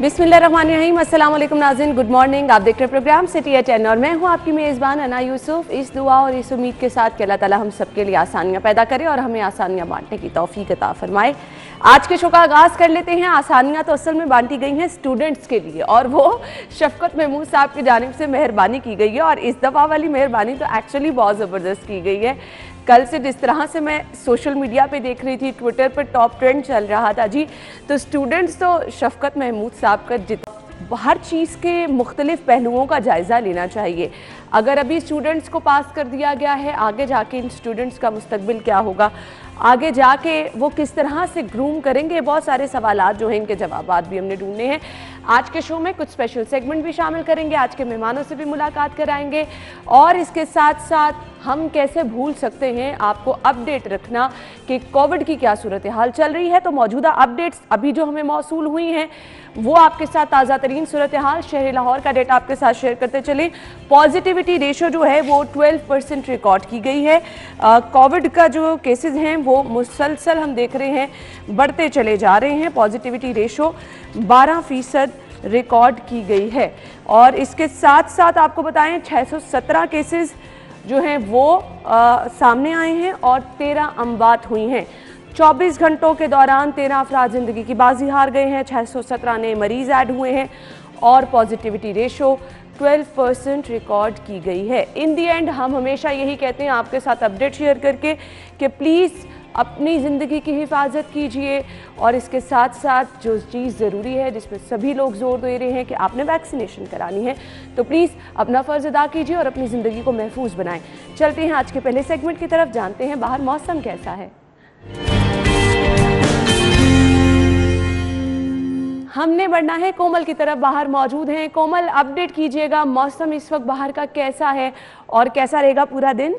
बिस्मिल्लाहिर्रहमानिर्रहीम। अस्सलाम वालेकुम नाज़रीन, गुड मॉर्निंग। आप देख रहे हैं प्रोग्राम सिटी एट 10 और मैं हूं आपकी मेज़बान अना यूसुफ। इस दुआ और इस उम्मीद के साथ कि अल्लाह ताला हम सबके लिए आसानियां पैदा करे और हमें आसानियां बांटने की तौफीक अता फरमाए। आज के शो का आगाज़ कर लेते हैं। आसानियां तो असल में बांटी गई हैं स्टूडेंट्स के लिए और वो शफकत महमूद साहब की जानिब से मेहरबानी की गई है और इस दफ़ा वाली मेहरबानी तो एक्चुअली बहुत ज़बरदस्त की गई है। कल से जिस तरह से मैं सोशल मीडिया पे देख रही थी, ट्विटर पर टॉप ट्रेंड चल रहा था जी, तो स्टूडेंट्स तो शफकत महमूद साहब का हर चीज़ के मुख्तलिफ पहलुओं का जायज़ा लेना चाहिए। अगर अभी स्टूडेंट्स को पास कर दिया गया है, आगे जाके इन स्टूडेंट्स का मुस्तकबिल क्या होगा, आगे जाके वो किस तरह से ग्रूम करेंगे, बहुत सारे सवालात जो हैं इनके जवाबात भी हमने ढूंढने हैं। आज के शो में कुछ स्पेशल सेगमेंट भी शामिल करेंगे, आज के मेहमानों से भी मुलाकात कराएंगे और इसके साथ साथ हम कैसे भूल सकते हैं आपको अपडेट रखना कि कोविड की क्या सूरत हाल चल रही है। तो मौजूदा अपडेट्स अभी जो हमें मौसूल हुई हैं वो आपके साथ ताज़ा तरीन सूरत हाल शहर लाहौर का डेटा आपके साथ शेयर करते चलें। पॉजिटिविटी रेशो जो है वो 12% रिकॉर्ड की गई है। कोविड का जो केसेस हैं वो मुसलसल हम देख रहे हैं बढ़ते चले जा रहे हैं। पॉजिटिविटी रेशो 12% रिकॉर्ड की गई है और इसके साथ साथ आपको बताएं 617 केसेस जो हैं वो सामने आए हैं और 13 अमवात हुई हैं। 24 घंटों के दौरान 13 अफराद ज़िंदगी की बाजी हार गए हैं, 617 नए मरीज़ ऐड हुए हैं और पॉजिटिविटी रेशो 12% रिकॉर्ड की गई है। इन दी एंड हम हमेशा यही कहते हैं आपके साथ अपडेट शेयर करके कि प्लीज़ अपनी ज़िंदगी की हिफाजत कीजिए और इसके साथ साथ जो चीज़ ज़रूरी है जिसमें सभी लोग जोर दे रहे हैं कि आपने वैक्सीनेशन करानी है, तो प्लीज़ अपना फ़र्ज़ अदा कीजिए और अपनी ज़िंदगी को महफूज बनाएं। चलते हैं आज के पहले सेगमेंट की तरफ, जानते हैं बाहर मौसम कैसा है। हमने बढ़ना है कोमल की तरफ, बाहर मौजूद हैं। कोमल, अपडेट कीजिएगा, मौसम इस वक्त बाहर का कैसा है और कैसा रहेगा पूरा दिन?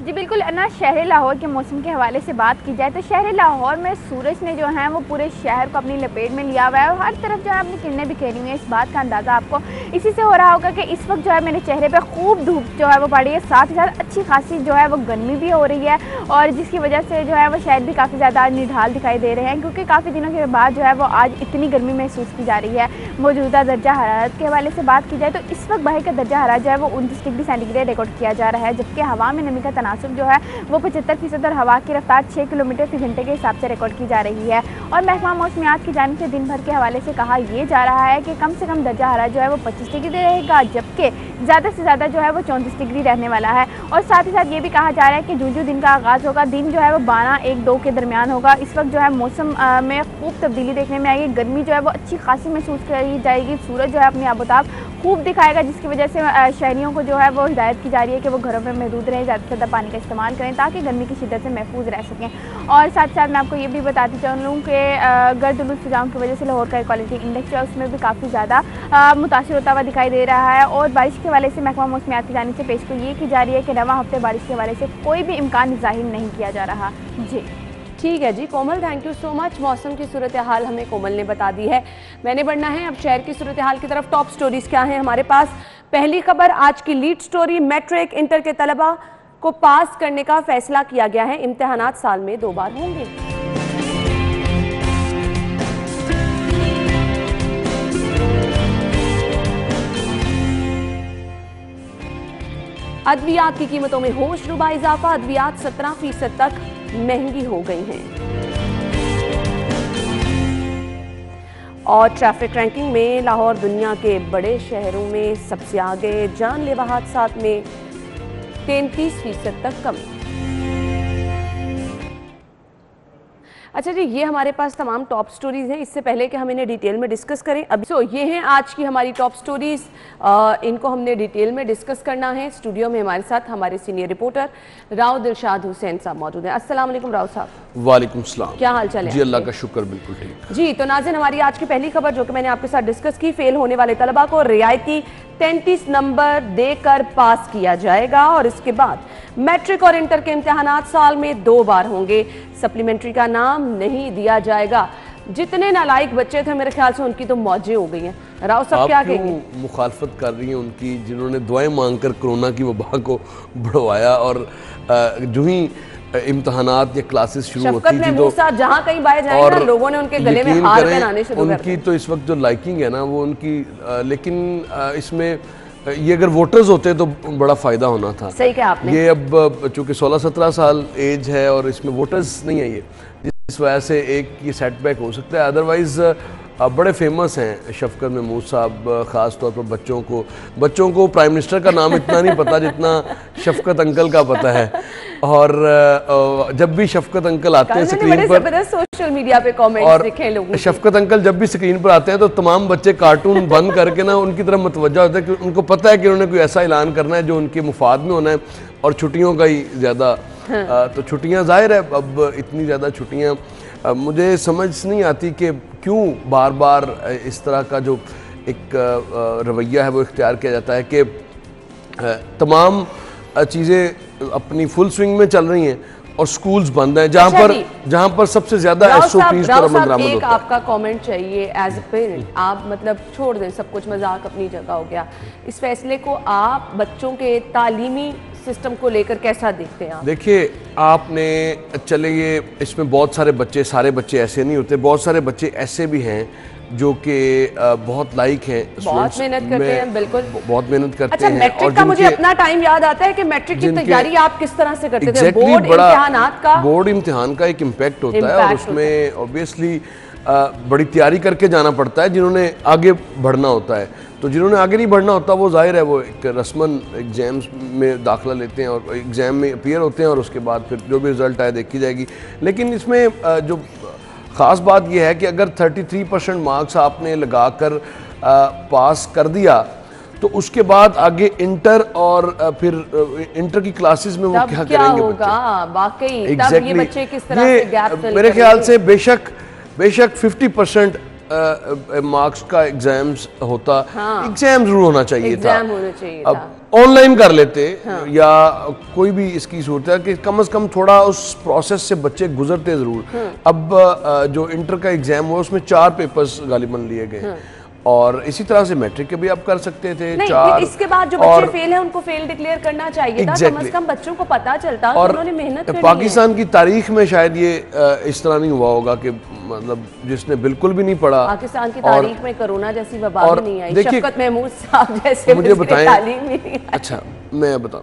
जी बिल्कुल अन्ना, शहर लाहौर के मौसम के हवाले से बात की जाए तो शहर लाहौर में सूरज ने जो है वो पूरे शहर को अपनी लपेट में लिया हुआ है और हर तरफ जो है अपनी किरणें बिखेरी हुई हैं। इस बात का अंदाज़ा आपको इसी से हो रहा होगा कि इस वक्त जो है मेरे चेहरे पे खूब धूप जो है वो पड़ी है, साथ ही साथ अच्छी खासी जो है वो गर्मी भी हो रही है और जिसकी वजह से जो है वो शायद भी काफ़ी ज़्यादा निढाल दिखाई दे रहे हैं क्योंकि काफ़ी दिनों के बाद जो है वो आज इतनी गर्मी महसूस की जा रही है। मौजूदा दर्जा हरारत के हवाले से बात की जाए तो इस वक्त बाहर का दर्जा हरारत जो है वो 29 डिग्री सेंटीग्रेड रिकॉर्ड किया जा रहा है, जबकि हवा में नमी का तनासुब जो है वो 75% और हवा की रफ्तार 6 किलोमीटर फी घंटे के हिसाब से रिकॉर्ड की जा रही है। और महकमा मौसमियात की जानिब से दिन भर के हवाले से कहा यह जा रहा है कि कम से कम दर्जा हरारत जो है वो 25 डिग्री रहेगा, जबकि ज़्यादा से ज़्यादा जो है वो 34 डिग्री रहने वाला है। और साथ ही साथ ये भी कहा जा रहा है कि जो दिन का आगाज़ होगा दिन जो है वो 12-1-2 के दरमियान होगा। इस वक्त जो है मौसम में खूब तब्दीली देखने में आएगी, गर्मी जो है वो अच्छी खासी महसूस करी जाएगी, सूरज जो है अपनी आबोताब खूब दिखाएगा, जिसकी वजह से शहरियों को जो है वो हिदायत की जा रही है कि वो घरों में महदूद रहें, ज़्यादा से ज़्यादा पानी का इस्तेमाल करें ताकि गर्मी की शिद्दत से महफूज रह सकें। और साथ साथ मैं आपको ये भी बताती चलूँ कि गर्द फिजाओं की वजह से लाहौर का एयर क्वालिटी इंडेक्स है उसमें भी काफ़ी ज़्यादा मुतासिर होता हुआ दिखाई दे रहा है। और बारिश के हवाले से महकमा मौसमियात की जानिब से पेशगोई ये की जा रही है कि रवां हफ्ते बारिश के हवाले से कोई भी इम्कान ज़ाहिर नहीं किया जा रहा। जी ठीक है जी कोमल, थैंक यू सो मच। मौसम की सूरत हाल हमें कोमल ने बता दी है। मैंने बढ़ना है अब शहर की सूरत हाल की तरफ। टॉप स्टोरीज क्या हैं हमारे पास? पहली खबर आज की लीड स्टोरी, मैट्रिक इंटर के तलबा को पास करने का फैसला किया गया है, इम्तिहानात साल में 2 बार होंगे। अद्वियात की कीमतों में होशरुबा इजाफा, अद्वियात 17% तक महंगी हो गई हैं। और ट्रैफिक रैंकिंग में लाहौर दुनिया के बड़े शहरों में सबसे आगे, जानलेवा हादसात में 33% तक कमी। अच्छा जी, ये हमारे पास तमाम टॉप स्टोरीज हैं। इससे पहले कि हम इन्हें डिटेल में डिस्कस करें, अब ये हैं आज की हमारी टॉप स्टोरीज, इनको हमने डिटेल में डिस्कस करना है। स्टूडियो में हमारे साथ हमारे सीनियर रिपोर्टर राव दिलशाद हुसैन साहब मौजूद हैं। अस्सलाम वालेकुम राव साहब। वालेकुम सलाम। क्या हाल चाल है? जी अल्लाह का शुक्र, बिल्कुल ठीक जी। तो नाज़रीन, हमारी आज की पहली खबर जो कि मैंने आपके साथ डिस्कस की, फेल होने वाले तलबा को रियायती 33 नंबर देकर पास किया जाएगा और इसके बाद मैट्रिक और इंटर के इम्तिहानात साल में 2 बार होंगे। सप्लीमेंट्री का नाम नहीं दिया जाएगा। जितने नालायक बच्चे थे मेरे ख्याल से उनकी तो मौजें हो गई हैं। राव साहब क्या कहेंगे? मुखालफत कर रही हैं उनकी, जिन्होंने दुआएं मांगकर कोरोना की वबा को बढ़वाया और जो ही इम्तहानात या क्लासेस शुरू शफकत होती थी तो महमूद साहब जहाँ कहीं बाहर जाएंगे ना, लोगों ने उनके गले में यकीन हार करें, पहनाने शुरू कर उनकी दिए। तो इस वक्त जो लाइकिंग है ना वो उनकी लेकिन इसमें ये अगर वोटर्स होते तो बड़ा फ़ायदा होना था। सही कहा आपने। ये अब चूँकि 16-17 साल एज है और इसमें वोटर्स नहीं है, ये जिस वजह से एक ये सेटबैक हो सकता है। अदरवाइज़ बड़े फेमस हैं शफकत महमूद साहब, ख़ास तौर पर बच्चों को प्राइम मिनिस्टर का नाम इतना नहीं पता जितना शफकत अंकल का पता है। और जब भी शफकत अंकल आते हैं स्क्रीन पर, सोशल मीडिया पे कमेंट्स दिखे लोगों के। शफकत अंकल जब भी स्क्रीन पर आते हैं तो तमाम बच्चे कार्टून बंद करके ना उनकी तरफ मुतवज्जा होते हैं कि उनको पता है कि उन्होंने कोई ऐसा ऐलान करना है जो उनके मुफाद में होना है और छुट्टियों का ही ज़्यादा। तो छुट्टियाँ ज़ाहिर है, अब इतनी ज़्यादा छुट्टियाँ मुझे समझ नहीं आती कि क्यों बार बार इस तरह का जो एक रवैया है वो इख्तियार किया जाता है कि तमाम चीज़ें अपनी फुल स्विंग में चल रही हैं और स्कूल्स बंद हैं, जहाँ पर सबसे ज़्यादा SOPs पर अमल दरामद एक होता है। आपका कमेंट चाहिए एज ए पेरेंट। आप मतलब छोड़ दें सब कुछ, मजाक अपनी जगह हो गया, इस फैसले को आप बच्चों के तालीमी सिस्टम को लेकर कैसा देखते हैं आप? देखिए, आपने चले ये इसमें बहुत सारे बच्चे ऐसे नहीं होते, बहुत सारे बच्चे ऐसे भी हैं जो कि बहुत लाइक हैं, बहुत मेहनत करते हैं, बिल्कुल बहुत मेहनत करते अच्छा, हैं। मैट्रिक का मुझे अपना टाइम याद आता है कि मैट्रिक की तैयारी आप किस तरह से करते थे? बोर्ड इम्तिहान का एक इम्पैक्ट होता है और उसमें ऑब्वियसली बड़ी तैयारी करके जाना पड़ता है जिन्होंने आगे बढ़ना होता है। तो जिन्होंने आगे नहीं बढ़ना होता वो जाहिर है वो एक रस्मन एग्ज़ाम्स में दाखिला लेते हैं और एग्ज़ाम में अपीयर होते हैं और उसके बाद फिर जो भी रिज़ल्ट आए देखी जाएगी। लेकिन इसमें जो ख़ास बात यह है कि अगर 33% मार्क्स आपने लगाकर पास कर दिया तो उसके बाद आगे इंटर और फिर इंटर की क्लासेस में वो क्या करेंगे बच्चे? वाकई तब ये बच्चे किस तरह से गैप फिल मेरे ख्याल से बेशक 50% मार्क्स का एग्जाम्स होता, एग्जाम जरूर होना चाहिए था। अब ऑनलाइन कर लेते या कोई भी इसकी सूरत है कि कम से कम थोड़ा उस प्रोसेस से बच्चे गुजरते जरूर। अब जो इंटर का एग्जाम हुआ उसमें 4 पेपर्स गालिबन लिए गए और इसी तरह से मैट्रिक के भी आप कर सकते थे। नहीं, 4 इसके बाद जो बच्चे फेल हैं उनको फेल डिक्लेयर करना चाहिए था। कम से कम बच्चों को पता चलता और उन्होंने मेहनत करनी है। पाकिस्तान की तारीख में शायद ये इस तरह नहीं हुआ होगा कि मतलब जिसने बिल्कुल भी नहीं पढ़ा। पाकिस्तान की तारीख में कोरोना जैसी वबा भी नहीं आई, शफकत महमूद साहब जैसे मुझे बताएं। तालीम भी नहीं आई। अच्छा, मैं बताऊं,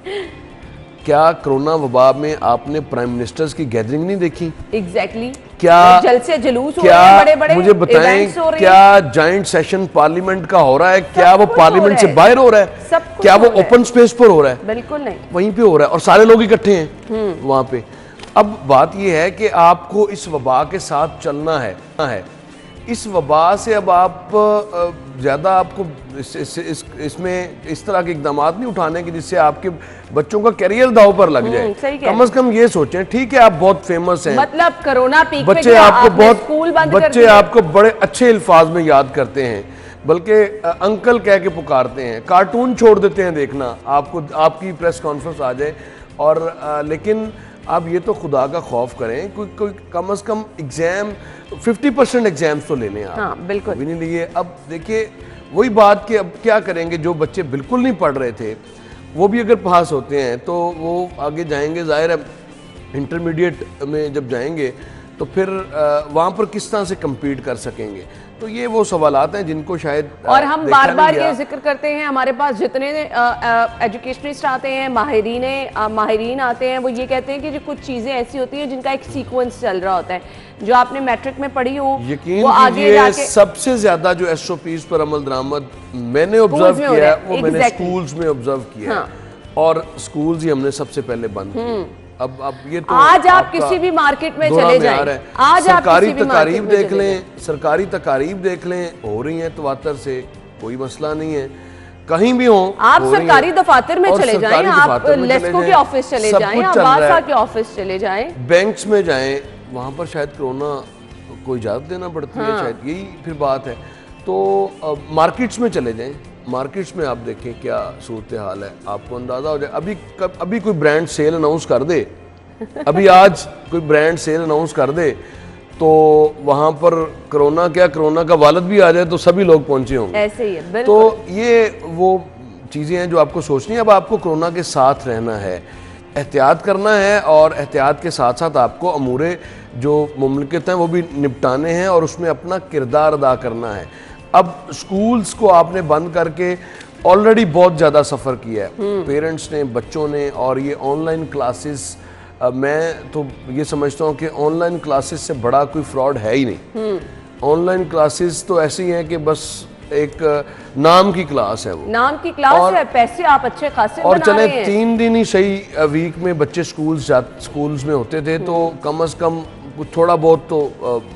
क्या कोरोना वबा में आपने प्राइम मिनिस्टर्स की गैदरिंग नहीं देखी? एग्जैक्टली क्या जलसे जुलूस हो रहे हैं, बड़े-बड़े मुझे बताएं, क्या जॉइंट सेशन पार्लियामेंट का हो रहा है? क्या वो पार्लियामेंट से बाहर हो रहा है? क्या वो ओपन स्पेस पर हो रहा है? बिल्कुल नहीं, वहीं पे हो रहा है और सारे लोग इकट्ठे हैं वहां पे। अब बात यह है कि आपको इस वबा के साथ चलना है। इस वबा से अब आप ज़्यादा आपको इसमें इस तरह के इकदाम नहीं उठाने कि जिससे आपके बच्चों का करियर दाव पर लग जाए। कम से कम ये सोचें, ठीक है आप बहुत फेमस हैं, मतलब कोरोना पीक बच्चे आपको बड़े अच्छे अल्फाज में याद करते हैं, बल्कि अंकल कह के पुकारते हैं, कार्टून छोड़ देते हैं देखना, आपको आपकी प्रेस कॉन्फ्रेंस आ जाए और लेकिन आप ये तो खुदा का खौफ करें, कोई कम से कम एग्जाम 50% एग्जाम्स तो ले लें आप। हाँ, बिल्कुल भी नहीं लिए। अब देखिए वही बात कि अब क्या करेंगे, जो बच्चे बिल्कुल नहीं पढ़ रहे थे वो भी अगर पास होते हैं तो वो आगे जाएंगे, जाहिर है इंटरमीडिएट में जब जाएंगे तो फिर वहाँ पर किस तरह से कम्पीट कर सकेंगे। तो ये वो सवालात हैं जिनको शायद और हम बार बार ये जिक्र करते हैं, हमारे पास जितने एजुकेशनिस्ट आते हैं, माहिरीन आते हैं, वो ये कहते हैं कि जो कुछ चीज़ें ऐसी होती हैं जिनका एक सीक्वेंस चल रहा होता है, जो आपने मैट्रिक में पढ़ी हो वो आगे जाके सबसे ज्यादा जो SOPs पर अमल दरामद मैंने ऑब्जर्व किया है वो मैंने स्कूल्स में ऑब्जर्व किया है और स्कूल्स ही हमने सबसे पहले बंद किए। अब ये तो आज आप किसी भी मार्केट में चले जाएं, आज सरकारी तकारीब देख लें, सरकारी तकारीब देख लें, हो रही हैं तवातर से, कोई मसला नहीं है, कहीं भी हो। आप सरकारी दफातर में चले जाएं, आप लेस्को के ऑफिस चले जाएं, आप बादशाह के ऑफिस चले जाएं, बैंक्स में जाएं, वहाँ पर शायद कोरोना को इजाज़त देना पड़ती है, शायद यही फिर बात है। तो मार्केट्स में चले जाएं, मार्केट्स में आप देखें क्या सूरत हाल है, आपको अंदाज़ा हो जाए। अभी कोई ब्रांड सेल अनाउंस कर दे, अभी आज कोई ब्रांड सेल अनाउंस कर दे तो वहाँ पर कोरोना का वालद भी आ जाए तो सभी लोग पहुँचे होंगे। ऐसे ही है, तो ये वो चीज़ें हैं जो आपको सोचनी है। अब आपको कोरोना के साथ रहना है, एहतियात करना है और एहतियात के साथ साथ आपको अमूरे जो मुमलिकत हैं वो भी निपटाने हैं और उसमें अपना किरदार अदा करना है। अब स्कूल्स को आपने बंद करके ऑलरेडी बहुत ज़्यादा सफ़र किया है पेरेंट्स ने, बच्चों ने, और ये ऑनलाइन क्लासेस, मैं तो ये समझता हूँ कि ऑनलाइन क्लासेस से बड़ा कोई फ्रॉड है ही नहीं। ऑनलाइन क्लासेस तो ऐसी हैं कि बस एक नाम की क्लास है, वो नाम की क्लास है, पैसे आप अच्छे खासे और बना चले रहे हैं। 3 दिन ही सही वीक में बच्चे स्कूल्स में होते थे, तो कम से कम थोड़ा बहुत तो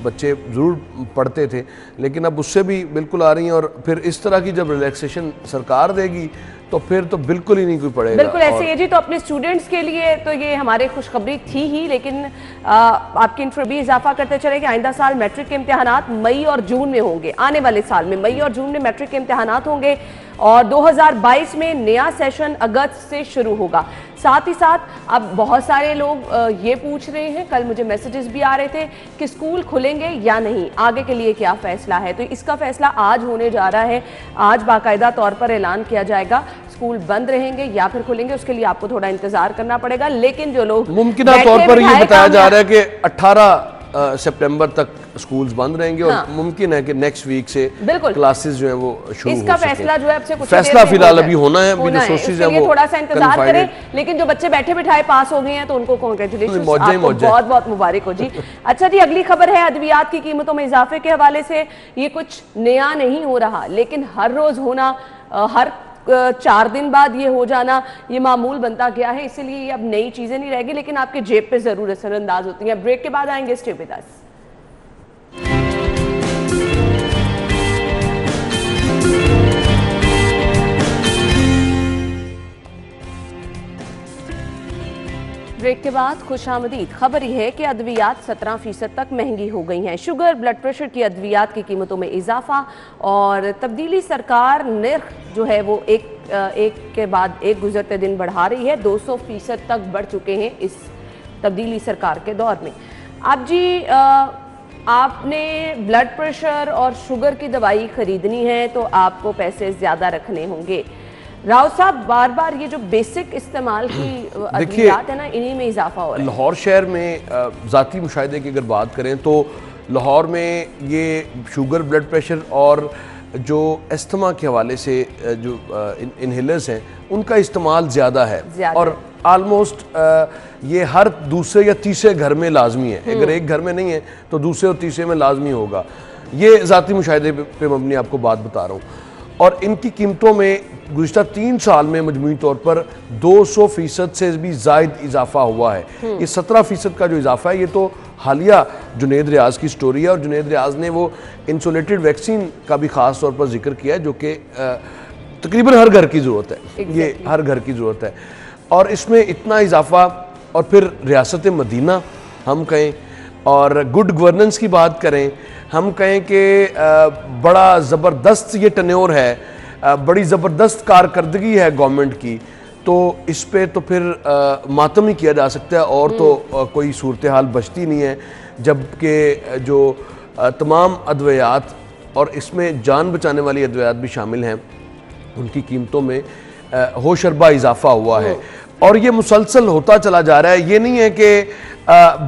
बच्चे ज़रूर पढ़ते थे, लेकिन अब उससे भी बिल्कुल आ रही हैं। और फिर इस तरह की जब रिलैक्सेशन सरकार देगी तो फिर तो बिल्कुल ही नहीं कोई पढ़ेगा। बिल्कुल ऐसे ही जी। तो अपने स्टूडेंट्स के लिए तो ये हमारे खुशखबरी थी ही, लेकिन आपकी इन्फो भी इजाफा करते चले कि आइंदा साल मैट्रिक के इम्तिहानात मई और जून में होंगे। आने वाले साल में मई और जून में मैट्रिक के इम्तिहानात होंगे और 2022 में नया सेशन अगस्त से शुरू होगा। साथ ही साथ अब बहुत सारे लोग ये पूछ रहे हैं, कल मुझे मैसेजेस भी आ रहे थे कि स्कूल खुलेंगे या नहीं, आगे के लिए क्या फैसला है। तो इसका फैसला आज होने जा रहा है। आज बाकायदा तौर पर ऐलान किया जाएगा स्कूल बंद रहेंगे या फिर खुलेंगे, उसके लिए आपको थोड़ा इंतजार करना पड़ेगा। लेकिन जो लोग मुमकिन तौर पर ये बताया जा रहा है कि 18 सितंबर तक स्कूल्स बंद रहेंगे और मुमकिन है कि नेक्स्ट वीक से क्लासेस जो है वो शुरू इसका फैसला जो है आपसे कुछ फैसला फिलहाल अभी होना है, अभी जो सोर्सेज है वो थोड़ा सा इंतजार करें। लेकिन जो बच्चे बैठे बिठाए पास हो गए हैं तो उनको कांग्रेचुलेशन, बहुत बहुत मुबारक हो जी। अच्छा जी, अगली खबर है अद्वियात की कीमतों में इजाफे के हवाले से। ये कुछ नया नहीं हो रहा, लेकिन हर रोज होना, हर 4 दिन बाद ये हो जाना, ये मामूल बनता गया है। इसीलिए ये अब नई चीजें नहीं रहेगी, लेकिन आपके जेब पे जरूर असरअंदाज होती हैं। ब्रेक के बाद आएंगे, स्टे विद अस। ब्रेक के बाद खुशामदीद। खबर यह है कि अद्वियात 17% तक महंगी हो गई हैं। शुगर, ब्लड प्रेशर की अद्वियात की कीमतों में इजाफा और तब्दीली सरकार निर्ख जो है वो एक के बाद एक गुजरते दिन बढ़ा रही है। 200% तक बढ़ चुके हैं इस तब्दीली सरकार के दौर में। अब जी आपने ब्लड प्रेशर और शुगर की दवाई खरीदनी है तो आपको पैसे ज़्यादा रखने होंगे। राव साहब, बार बार ये जो बेसिक इस्तेमाल की अद्वियात है ना, इन्हीं में इजाफा हो रहा है। लाहौर शहर में ज़ाती मुशाहिदे की अगर बात करें तो लाहौर में ये शुगर, ब्लड प्रेशर और जो अस्थमा के हवाले से जो इनहेलर्स हैं उनका इस्तेमाल ज़्यादा है और आलमोस्ट ये हर दूसरे या तीसरे घर में लाजमी है। अगर एक घर में नहीं है तो दूसरे और तीसरे में लाजमी होगा। ये ज़ाती मुशाहिदे पे मबनी आपको बात बता रहा हूँ। और इनकी कीमतों में गुज़िश्ता 3 साल में मजमूई तौर पर 200% से भी ज़ायद इजाफा हुआ है। ये 17% का जो इजाफा है ये तो हालिया जुनैद रियाज की स्टोरी है और जुनैद रियाज ने वो इंसुलेटेड वैक्सीन का भी ख़ास तौर पर जिक्र किया है जो कि तकरीबन हर घर की ज़रूरत है। ये हर घर की ज़रूरत है और इसमें इतना इजाफा। और फिर रियासत मदीना हम कहें और गुड गवर्नेंस की बात करें, हम कहें कि बड़ा ज़बरदस्त ये टन्योर है, बड़ी ज़बरदस्त कारकर्दगी है गवर्नमेंट की, तो इस पे तो फिर मातम ही किया जा सकता है और तो कोई सूरत हाल बचती नहीं है। जबकि जो तमाम अद्वियात और इसमें जान बचाने वाली अद्वियात भी शामिल हैं उनकी कीमतों में होशरबा इजाफा हुआ है और ये मुसलसल होता चला जा रहा है। ये नहीं है कि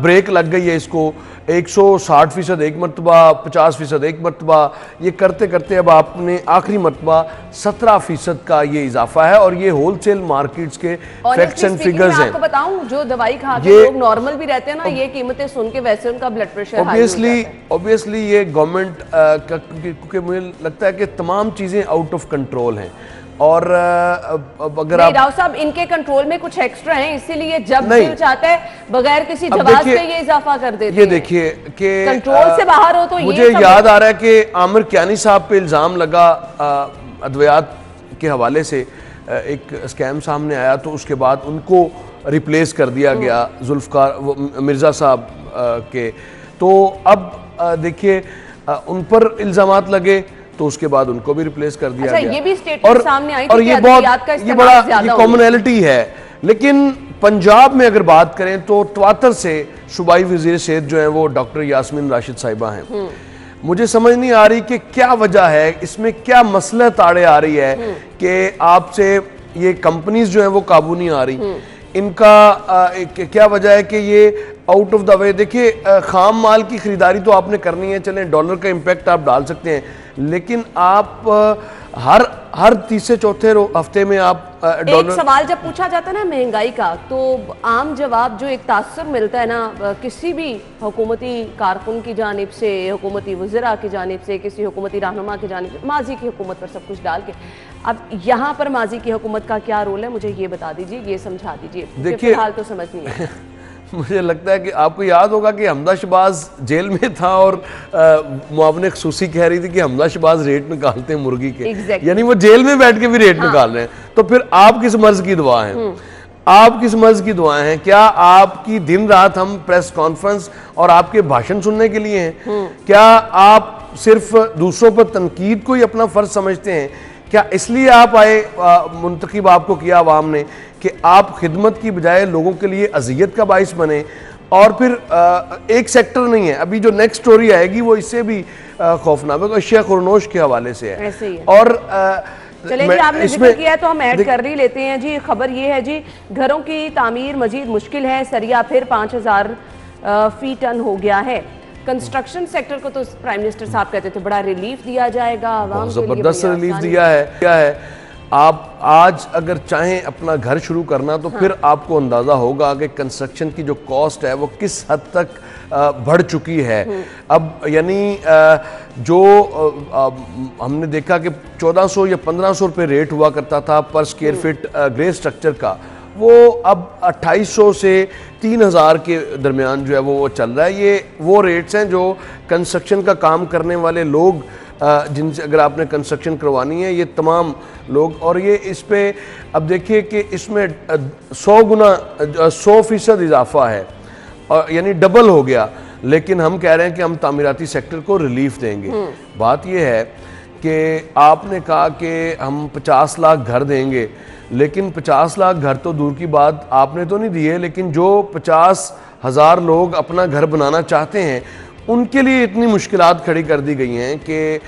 ब्रेक लग गई है इसको, 160% एक मरतबा, 50% एक मरतबा, ये करते करते अब आपने आखिरी मरतबा 17% का ये इजाफा है और ये होलसेल मार्केट्स के फैक्ट्स एंड फिगर्स हैं। आपको बताऊं, जो दवाई खा के लोग नॉर्मल भी रहते हैं ना, ये कीमतें सुन के वैसे उनका ब्लड प्रेशर ऑब्वियसली ये गवर्नमेंट का, क्योंकि मुझे लगता है कि तमाम चीज़ें आउट ऑफ कंट्रोल हैं और अगर आप राव साहब इनके कंट्रोल में कुछ एक्स्ट्रा है, इसीलिए जब दिल चाहता है बगैर किसी जवाब के ये इजाफा कर देते हैं। ये देखिए कि कंट्रोल से बाहर हो तो मुझे याद आ रहा है कि आमिर कियानी साहब पे इल्ज़ाम लगा अद्वियात के हवाले से, एक स्कैम सामने आया तो उसके बाद उनको रिप्लेस कर दिया गया जुल्फ़कार मिर्ज़ा साहब के। तो अब देखिए उन पर इल्ज़ामात लगे तो उसके बाद उनको भी रिप्लेस कर दिया गया। ये भी स्टेटमेंट सामने आई थी और ये बड़ा कॉमनैलिटी है। लेकिन पंजाब में अगर बात करें तो तवातर से सूबाई वज़ीर सेहत जो है वो डॉक्टर यास्मीन राशिद साहिबा हैं। मुझे समझ नहीं आ रही कि क्या वजह है, इसमें क्या मसला ताड़े आ रही है कि आपसे ये कंपनीज जो है वो काबू नहीं आ रही। इनका क्या वजह है कि ये आउट ऑफ द वे। देखिए खाम माल की खरीदारी तो आपने करनी है, चलें डॉलर का इम्पैक्ट आप डाल सकते हैं, लेकिन आप हर तीसरे चौथे हफ्ते में आप एक सवाल जब पूछा जाता है ना महंगाई का, तो आम जवाब जो एक तासुर मिलता है ना किसी भी हुकूमती कारकुन की जानिब से, हुकूमती वज़रा की जानिब से, किसी हुकूमती रहनुमा की जानिब से, माजी की हुकूमत पर सब कुछ डाल के, अब यहाँ पर माजी की हुकूमत का क्या रोल है, मुझे ये बता दीजिए, ये समझा दीजिए। देखिए फिलहाल तो समझ नहीं है। मुझे लगता है कि आपको याद होगा कि हमदा शहबाज जेल में था और मुआविन खसूसी कह रही थी कि हमदा शहबाज रेट निकालते हैं मुर्गी के, यानी वो जेल में बैठ के भी रेट निकाल रहे हैं। तो फिर आप किस मर्ज की दुआ हैं? आप किस मर्ज की दुआएं हैं? क्या आपकी दिन रात हम प्रेस कॉन्फ्रेंस और आपके भाषण सुनने के लिए हैं? क्या आप सिर्फ दूसरों पर तनकीद को ही अपना फर्ज समझते हैं? क्या इसलिए आप आए, मुंतखब आपको किया आवाम ने कि आप खिदमत की बजाय लोगों के लिए अजियत का बाइस बने? और फिर एक सेक्टर नहीं है, अभी जो नेक्स्ट स्टोरी आएगी वो इससे भी खौफनाक है, अशिया खुरनोश के हवाले से है। ऐसे ही है। और चलें जी, आपने जिक्र किया तो हम ऐड कर ही लेते हैं जी। खबर ये है जी, घरों की तामीर मजीद मुश्किल है, सरिया फिर 5000 फी टन हो गया है। कंस्ट्रक्शन सेक्टर को तो प्राइम मिनिस्टर साहब कहते थे बड़ा रिलीफ दिया जाएगा, आवाम के लिए जबरदस्त रिलीफ दिया है। क्या है, आप आज अगर चाहें अपना घर शुरू करना तो फिर आपको अंदाज़ा होगा कि कंस्ट्रक्शन की जो कॉस्ट है वो किस हद तक बढ़ चुकी है। अब यानी जो हमने देखा कि 1400 या 1500 रुपये रेट हुआ करता था पर स्क्वायर फीट ग्रे स्ट्रक्चर का, वो अब 2800 से 3000 के दरमियान जो है वो चल रहा है। ये वो रेट्स हैं जो कंस्ट्रक्शन का काम करने वाले लोग, जिनसे अगर आपने कंस्ट्रक्शन करवानी है, ये तमाम लोग, और ये इस पे अब देखिए कि इसमें 100% इजाफा है, और यानी डबल हो गया। लेकिन हम कह रहे हैं कि हम तामीराती सेक्टर को रिलीफ देंगे। बात ये है कि आपने कहा कि हम 50 लाख घर देंगे, लेकिन 50 लाख घर तो दूर की बात आपने तो नहीं दिए, लेकिन जो 50,000 लोग अपना घर बनाना चाहते हैं उनके लिए इतनी मुश्किलात खड़ी कर दी गई हैं कि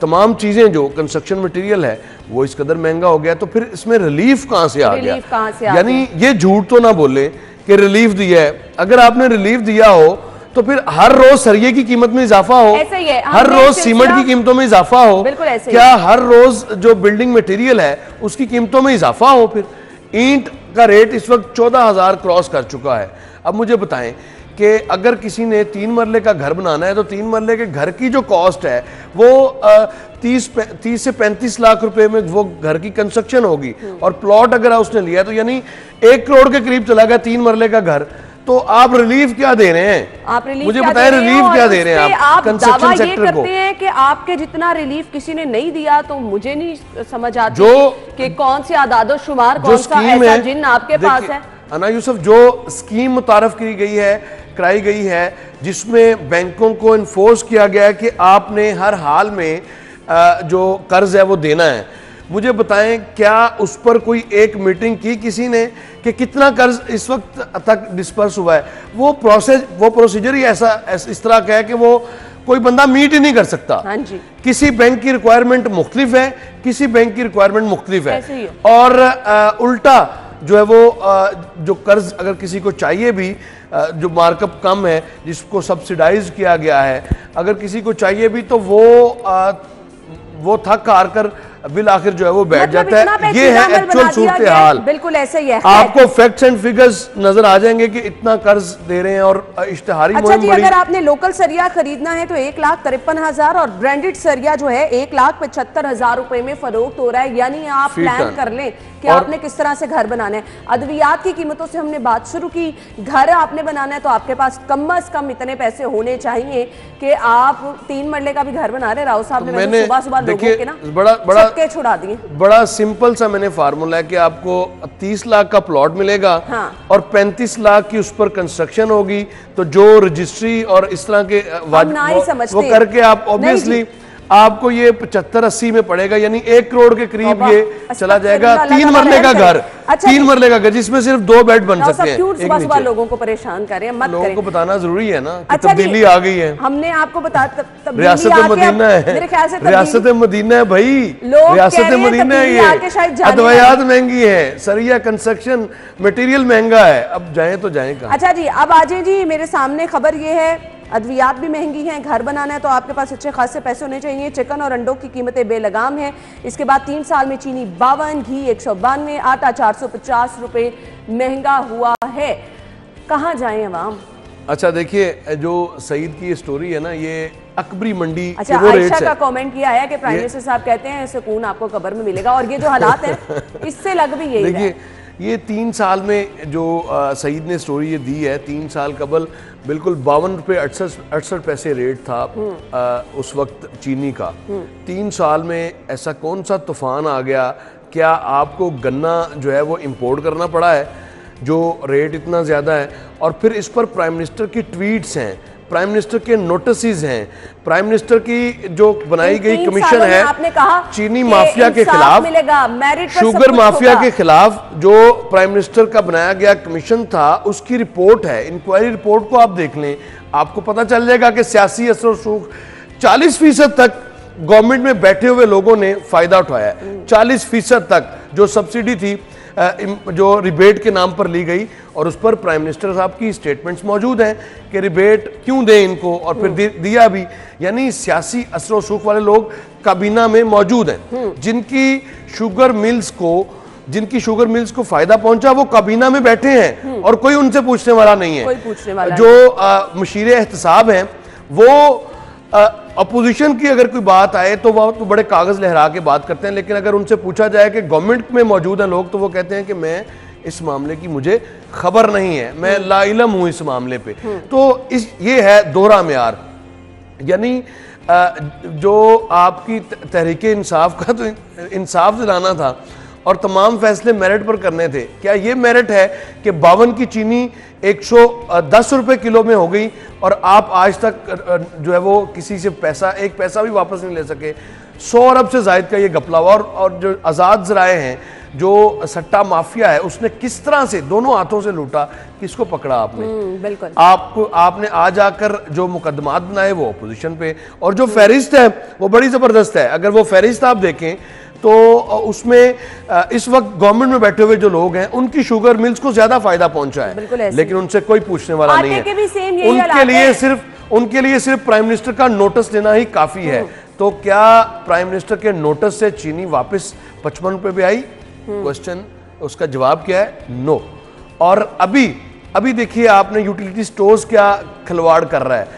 तमाम चीज़ें जो कंस्ट्रक्शन मटेरियल है वो इस कदर महंगा हो गया, तो फिर इसमें रिलीफ कहाँ से आ गया? यानी ये झूठ तो ना बोले कि रिलीफ दिया है। अगर आपने रिलीफ दिया हो तो फिर हर रोज सरिये की कीमत में इजाफा हो, हर रोज सीमेंट की कीमतों में इजाफा हो, क्या हर रोज जो बिल्डिंग मटेरियल है उसकी कीमतों में इजाफा हो? फिर ईंट का रेट इस वक्त 14,000 क्रॉस कर चुका है। अब मुझे बताएं कि अगर किसी ने 3 मरले का घर बनाना है तो 3 मरले के घर की जो कॉस्ट है वो 30 से 35 लाख रुपए में वो घर की कंस्ट्रक्शन होगी, और प्लॉट अगर उसने लिया तो यानी 1 करोड़ के करीब चला गया 3 मरले का घर। तो आप रिलीफ क्या दे रहे हैं? आप रिलीफ मुझे बताएं, रिलीफ क्या दे रहे हैं आप कंस्ट्रक्शन सेक्टर को? हैं कि आपके जितना रिलीफ किसी ने नहीं दिया, तो मुझे नहीं समझ आती जो कि कौन सी आदादो शुमार, कौन सा ऐसा जिन आपके पास है? अना यूसुफ, जो स्कीम मुतारफ की गई है, कराई गई है, जिसमें बैंकों को इन्फोर्स किया गया है कि आपने हर हाल में जो कर्ज है वो देना है, मुझे बताएं क्या उस पर कोई एक मीटिंग की किसी ने कि कितना कर्ज इस वक्त तक डिस्पर्स हुआ है? वो प्रोसीजर ही ऐसा इस तरह का है कि वो कोई बंदा मीट ही नहीं कर सकता। हाँ जी। किसी बैंक की रिक्वायरमेंट मुख्तलिफ है, किसी बैंक की रिक्वायरमेंट मुख्तलिफ है, और उल्टा जो है वो जो कर्ज अगर किसी को चाहिए भी, जो मार्कअप कम है जिसको सब्सिडाइज किया गया है, अगर किसी को चाहिए भी तो वो थक हार कर बिल आखिर जो है वो बैठ जाता है। ये है एक्चुअल सूरत हाल। बिल्कुल ऐसे ही है। आपको फैक्ट्स एंड फिगर्स नजर आ जाएंगे कि इतना कर्ज दे रहे हैं और इश्तिहारी अच्छा जी, अगर आपने लोकल सरिया खरीदना है तो 1,53,000 और ब्रांडेड सरिया जो है 1,75,000 रुपए में फरोख्त हो रहा है। यानी आप प्लान कर लें कि आपने किस तरह से घर बनाना है। अद्वियात की कीमतों से हमने बात शुरू की, घर आपने बनाना है तो आपके पास कम से कम इतने पैसे होने चाहिए कि आप 3 मरले का भी घर बना रहे। राव साहब ने सुबह लोगों के ना छुड़ा दिए। बड़ा सिंपल सा मैंने फार्मूला है कि आपको 30 लाख का प्लॉट मिलेगा, हाँ, और 35 लाख की उस पर कंस्ट्रक्शन होगी, तो जो रजिस्ट्री और इस तरह के वो करके आप ऑब्वियसली आपको ये 75-80 में पड़ेगा, यानी 1 करोड़ के करीब ये चला जाएगा। 3 मरले का घर, 3 मरले का घर जिसमें सिर्फ 2 बेड बन सकते हैं। सुबह सुबह लोगों को परेशान करें मत, लोगों को बताना जरूरी है ना कि तब्दीली आ गई है। हमने आपको बताया रियासत मदीना है, रियासत मदीना है भाई, रियासत मदीना है। ये अद्वियात महंगी है, सरिया कंस्ट्रक्शन मटेरियल महंगा है, अब जाए तो जाए कहाँ। अच्छा जी, अब आ जाए जी, मेरे सामने खबर ये है अद्वियात भी महंगी हैं, घर बनाना है तो आपके पास अच्छे खासे पैसे होने चाहिए। चिकन और अंडों की कीमतें बेलगाम हैं। इसके बाद 3 साल में चीनी 52, घी 192, आटा 450 रुपए महंगा हुआ है। कहाँ जाएं अवाम? अच्छा देखिए, जो सईद की स्टोरी है ना, ये अकबरी मंडी। अच्छा, आयशा का कमेंट किया है कि प्राइम मिनिस्टर साहब कहते हैं सुकून आपको कब्र में मिलेगा, और ये जो हालात हैं इससे लग भी यही है। ये 3 साल में जो सईद ने स्टोरी ये दी है, 3 साल कबल बिल्कुल 52 रुपये 68 पैसे रेट था उस वक्त चीनी का। 3 साल में ऐसा कौन सा तूफान आ गया? क्या आपको गन्ना जो है वो इंपोर्ट करना पड़ा है जो रेट इतना ज़्यादा है? और फिर इस पर प्राइम मिनिस्टर की ट्वीट्स हैं, प्राइम मिनिस्टर के नोटिस हैं, प्राइम मिनिस्टर की जो बनाई गई कमीशन है आपने कहा चीनी माफिया के खिलाफ, शुगर माफिया के खिलाफ जो प्राइम मिनिस्टर का बनाया गया कमीशन था, उसकी रिपोर्ट है, इंक्वायरी रिपोर्ट को आप देख लें, आपको पता चल जाएगा कि सियासी असर सूख 40% तक गवर्नमेंट में बैठे हुए लोगों ने फायदा उठाया है। 40% तक जो सब्सिडी थी जो रिबेट के नाम पर ली गई, और उस पर प्राइम मिनिस्टर साहब की स्टेटमेंट्स मौजूद हैं कि रिबेट क्यों दें इनको, और फिर दिया भी। यानी सियासी असर व सूख वाले लोग काबीना में मौजूद हैं, जिनकी शुगर मिल्स को फायदा पहुंचा, वो काबीना में बैठे हैं और कोई उनसे पूछने वाला नहीं है। जो मुशीर एहतसाब हैं वो अपोजिशन की अगर कोई बात आए तो वह तो बड़े कागज लहरा के बात करते हैं, लेकिन अगर उनसे पूछा जाए कि गवर्नमेंट में मौजूद हैं लोग, तो वो कहते हैं कि मैं इस मामले की मुझे खबर नहीं है, मैं लाइलम हूं इस मामले पे। तो ये है दोहरा मेयार। यानी जो आपकी तहरीक इंसाफ का तो इंसाफ दिलाना था और तमाम फैसले मेरिट पर करने थे। क्या ये मेरिट है कि 52 की चीनी 110 रुपए किलो में हो गई और आप आज तक जो है वो किसी से एक पैसा भी वापस नहीं ले सके? 100 अरब से जायद का ये घपला हुआ, और जो आज़ाद ज़राए हैं, जो सट्टा माफिया है, उसने किस तरह से दोनों हाथों से लूटा, किसको पकड़ा आपने? बिल्कुल। आपने आज आकर जो मुकदमात बनाए वो अपोजिशन पे, और जो फहरिस्त है वो बड़ी ज़बरदस्त है। अगर वो फहरिस्त आप देखें तो उसमें इस वक्त गवर्नमेंट में बैठे हुए जो लोग हैं उनकी शुगर मिल्स को ज्यादा फायदा पहुंचा है, लेकिन उनसे कोई पूछने वाला नहीं है। उनके लिए सिर्फ प्राइम मिनिस्टर का नोटिस लेना ही काफी है। तो क्या प्राइम मिनिस्टर के नोटिस से चीनी वापस 55 रुपए पे आई? क्वेश्चन, उसका जवाब क्या है? नो। और अभी देखिए आपने यूटिलिटी स्टोर्स क्या खिलवाड़ कर रहा है।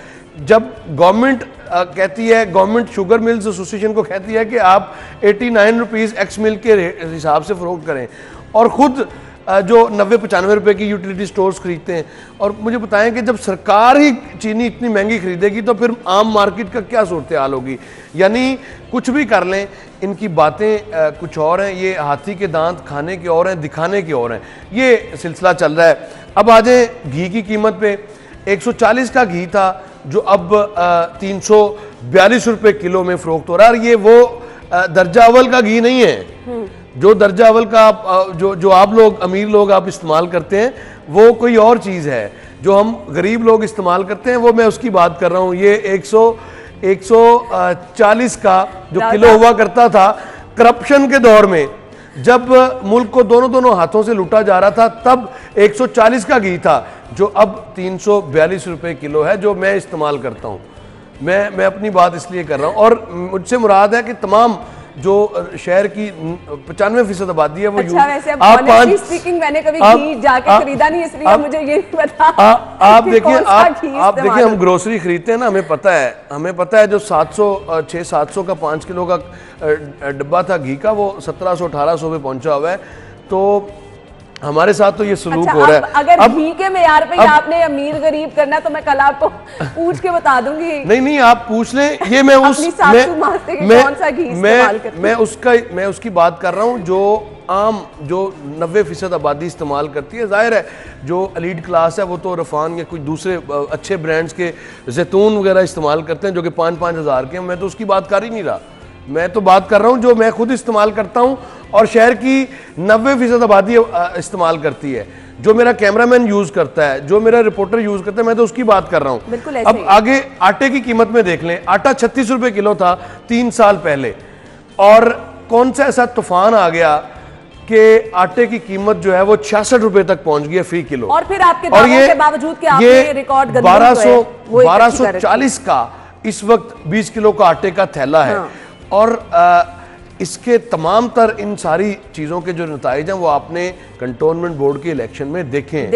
जब गवर्नमेंट कहती है, गवर्नमेंट शुगर मिल्स एसोसिएशन को कहती है कि आप 89 रुपीज़ एक्स मिल के हिसाब से फरोख्त करें, और ख़ुद जो 90-95 रुपए की यूटिलिटी स्टोर्स खरीदते हैं। और मुझे बताएं कि जब सरकार ही चीनी इतनी महंगी खरीदेगी तो फिर आम मार्केट का क्या सूरत हाल होगी? यानी कुछ भी कर लें, इनकी बातें कुछ और हैं, ये हाथी के दांत खाने के और हैं, दिखाने के और हैं, ये सिलसिला चल रहा है। अब आ जाए घी की कीमत पे। 140 का घी था जो अब 342 रुपए किलो में फरोख्त हो रहा है। ये वो दर्जा अव्वल का घी नहीं है जो दर्जा अव्वल का जो आप लोग अमीर लोग आप इस्तेमाल करते हैं, वो कोई और चीज़ है। जो हम गरीब लोग इस्तेमाल करते हैं वो मैं उसकी बात कर रहा हूँ। ये 140 का जो किलो हुआ करता था करप्शन के दौर में, जब मुल्क को दोनों हाथों से लूटा जा रहा था, तब 140 का घी था जो अब 342 रुपए किलो है, जो मैं इस्तेमाल करता हूँ। मैं अपनी बात इसलिए कर रहा हूँ, और मुझसे मुराद है कि तमाम जो शहर की 95% आबादी है वो मैंने कभी घी जाके खरीदा नहीं, इसलिए मुझे ये नहीं पता। आप देखिए हम ग्रोसरी खरीदते हैं ना, हमें पता है जो 600-700 का 5 किलो का डब्बा था घी का, वो 1700-1800 पे पहुंचा हुआ है। तो हमारे साथ तो ये सलूक अच्छा, हो रहा है। अगर घी के मेयार पे आपने अमीर गरीब करना तो मैं कल आपको पूछ के बता दूंगी। नहीं आप पूछ लें, ये मैं मैं उसकी बात कर रहा हूँ जो आम जो 90% आबादी इस्तेमाल करती है। जाहिर है जो एलीट क्लास है वो तो रफान या कोई दूसरे अच्छे ब्रांड्स के जैतून वगैरह इस्तेमाल करते हैं जो कि 5-5 हज़ार के हैं। मैं तो उसकी बात कर ही नहीं रहा, मैं तो बात कर रहा हूँ जो मैं खुद इस्तेमाल करता हूँ और शहर की 90% आबादी इस्तेमाल करती है, जो मेरा कैमरामैन यूज करता है, जो मेरा रिपोर्टर यूज करता है, मैं तो उसकी बात कर रहा हूँ। अब आगे आटे की कीमत में देख लें, आटा 36 रुपए किलो था 3 साल पहले, और कौन सा ऐसा तूफान आ गया कि आटे की कीमत जो है वो 66 रुपए तक पहुंच गई है फी किलो। और फिर आपके दावों के बावजूद कि आपने रिकॉर्ड 1240 का इस वक्त 20 किलो का आटे का थैला है। और इसके तमाम तर इन सारी चीज़ों के जो नताइज हैं वो आपने कंटोनमेंट बोर्ड के इलेक्शन में देखें।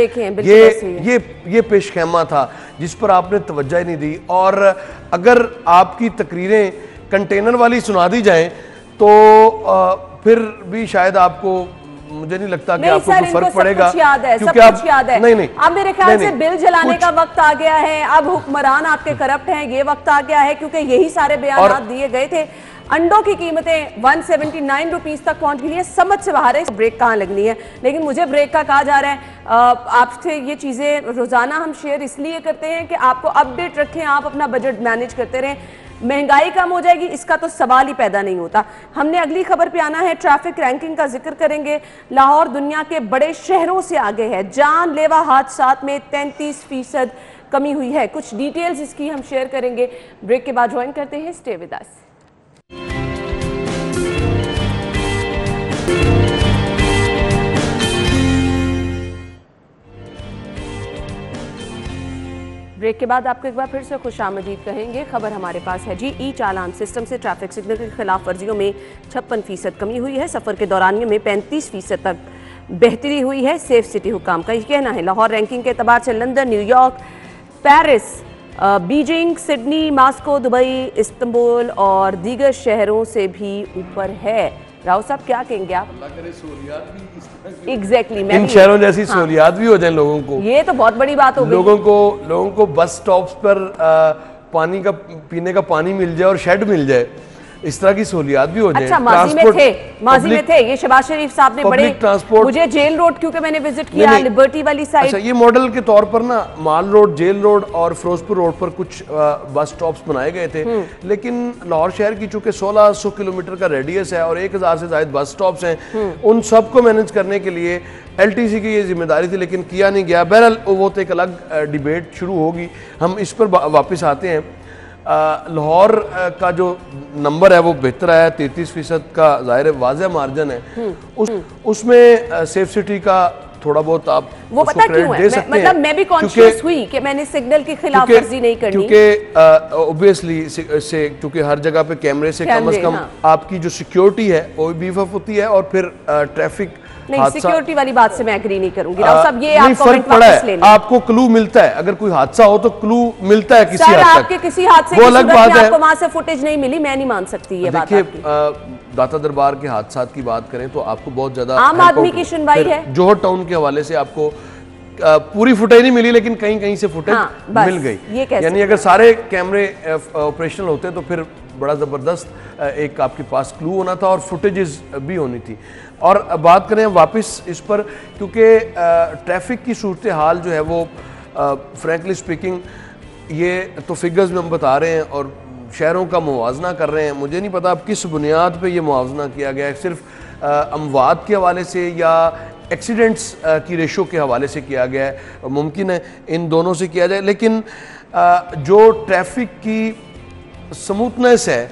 ये पेशखेमा था जिस पर आपने तवज्जो ही नहीं दी। और अगर आपकी तकरीरें कंटेनर वाली सुना दी जाएं तो फिर भी शायद आपको, मुझे नहीं लगता कि आपको कोई फर्क पड़ेगा, क्योंकि आप नहीं अब मेरे ख्याल से बिल जलाने का वक्त आ गया है, अब हुक्मरान आपके करप्ट हैं, ये वक्त आ गया है, क्योंकि यही सारे बयान दिए गए थे। अंडों की कीमतें 179 रुपीज तक पहुंच गई है, समझ से बाहर है ब्रेक कहाँ लगनी है। लेकिन मुझे ब्रेक का कहा जा रहा है। आपसे ये चीजें रोजाना हम शेयर इसलिए करते हैं कि आपको अपडेट रखें, आप अपना बजट मैनेज करते रहें। महंगाई कम हो जाएगी इसका तो सवाल ही पैदा नहीं होता। हमने अगली खबर पे आना है, ट्रैफिक रैंकिंग का जिक्र करेंगे। लाहौर दुनिया के बड़े शहरों से आगे है, जानलेवा हादसात में 33% कमी हुई है। कुछ डिटेल्स इसकी हम शेयर करेंगे। ब्रेक के बाद ज्वाइन करते हैं, स्टे विद अस। ब्रेक के बाद आपको एक बार फिर से खुशामदीद कहेंगे। खबर हमारे पास है जी, ई चालान सिस्टम से ट्रैफिक सिग्नल की खिलाफ वर्जियों में 56% कमी हुई है। सफर के दौरानियों में 35% तक बेहतरी हुई है। सेफ सिटी हुकाम का ये कहना है। लाहौर रैंकिंग के एतबार से London, New York, Paris, Beijing, Sydney, Moscow, Dubai, Istanbul और दीगर शहरों से भी ऊपर है। राव साहब क्या कहेंगे आप? एग्जैक्टली इन शहरों जैसी सहूलियात भी हो जाए लोगों को, ये तो बहुत बड़ी बात हो गई। लोगों को बस स्टॉप्स पर पानी का पीने का पानी मिल जाए और शेड मिल जाए, इस तरह की सहूलियात भी हो जाए। अच्छा, माजी में थे ये शहबाज शरीफ साहब ने बड़े ट्रांसपोर्ट, मुझे जेल रोड क्योंकि मैंने विजिट किया, लिबर्टी वाली साइड। अच्छा, ये मॉडल के तौर पर ना माल रोड, जेल रोड और फिरोजपुर रोड पर कुछ बस स्टॉप्स बनाए गए थे। लेकिन लाहौर शहर की चूंकि 1600 किलोमीटर का रेडियस है और 1000 से ज्यादा बस स्टॉप्स हैं, उन सबको मैनेज करने के लिए LTC की ये जिम्मेदारी थी, लेकिन किया नहीं गया। बहरहाल वो तो एक अलग डिबेट शुरू होगी, हम इस पर वापस आते हैं। लाहौर का जो नंबर है वो बेहतर है, 33% का जाहिर वाज़ेह मार्जिन है। उसमें सेफ सिटी का थोड़ा बहुत आप वो पता क्यों है? मतलब मैं भी कॉन्शियस हुई कि मैंने सिग्नल की खिलाफवर्जी नहीं करनी, क्योंकि ऑब्वियसली से क्योंकि हर जगह पे कैमरे से कम से कम आपकी जो सिक्योरिटी है वो भी बीफ अप होती है। और फिर ट्रैफिक नहीं, सिक्योरिटी वाली बात से मैं एग्री नहीं करूंगी। साहब ये आप फर्क पड़ा है, आपको क्लू मिलता है, अगर कोई हादसा हो तो क्लू मिलता है किसी हद तक। आपके किसी हादसे की सूरत में आपको वहां से फुटेज नहीं मिली, मैं नहीं मान सकती ये बात। देखिए, दाता दरबार के हादसात की बात करें तो आपको बहुत ज्यादा आम आदमी की सुनवाई है। जोहर टाउन के हवाले से आपको पूरी फुटेज नहीं मिली, लेकिन कहीं कहीं से फुटेज मिल गई। यानी अगर सारे कैमरे ऑपरेशनल होते तो फिर बड़ा ज़बरदस्त एक आपके पास क्लू होना था और फुटेजेस भी होनी थी। और बात करें वापस इस पर, क्योंकि ट्रैफिक की सूरत हाल जो है वो फ्रैंकली स्पीकिंग, ये तो फिगर्स में हम बता रहे हैं और शहरों का मुवाजना कर रहे हैं। मुझे नहीं पता अब किस बुनियाद पे ये मुआवजना किया गया है, सिर्फ अमवात के हवाले से या एक्सीडेंट्स की रेशो के हवाले से किया गया है। मुमकिन है इन दोनों से किया जाए, लेकिन जो ट्रैफिक की स्मूथनेस है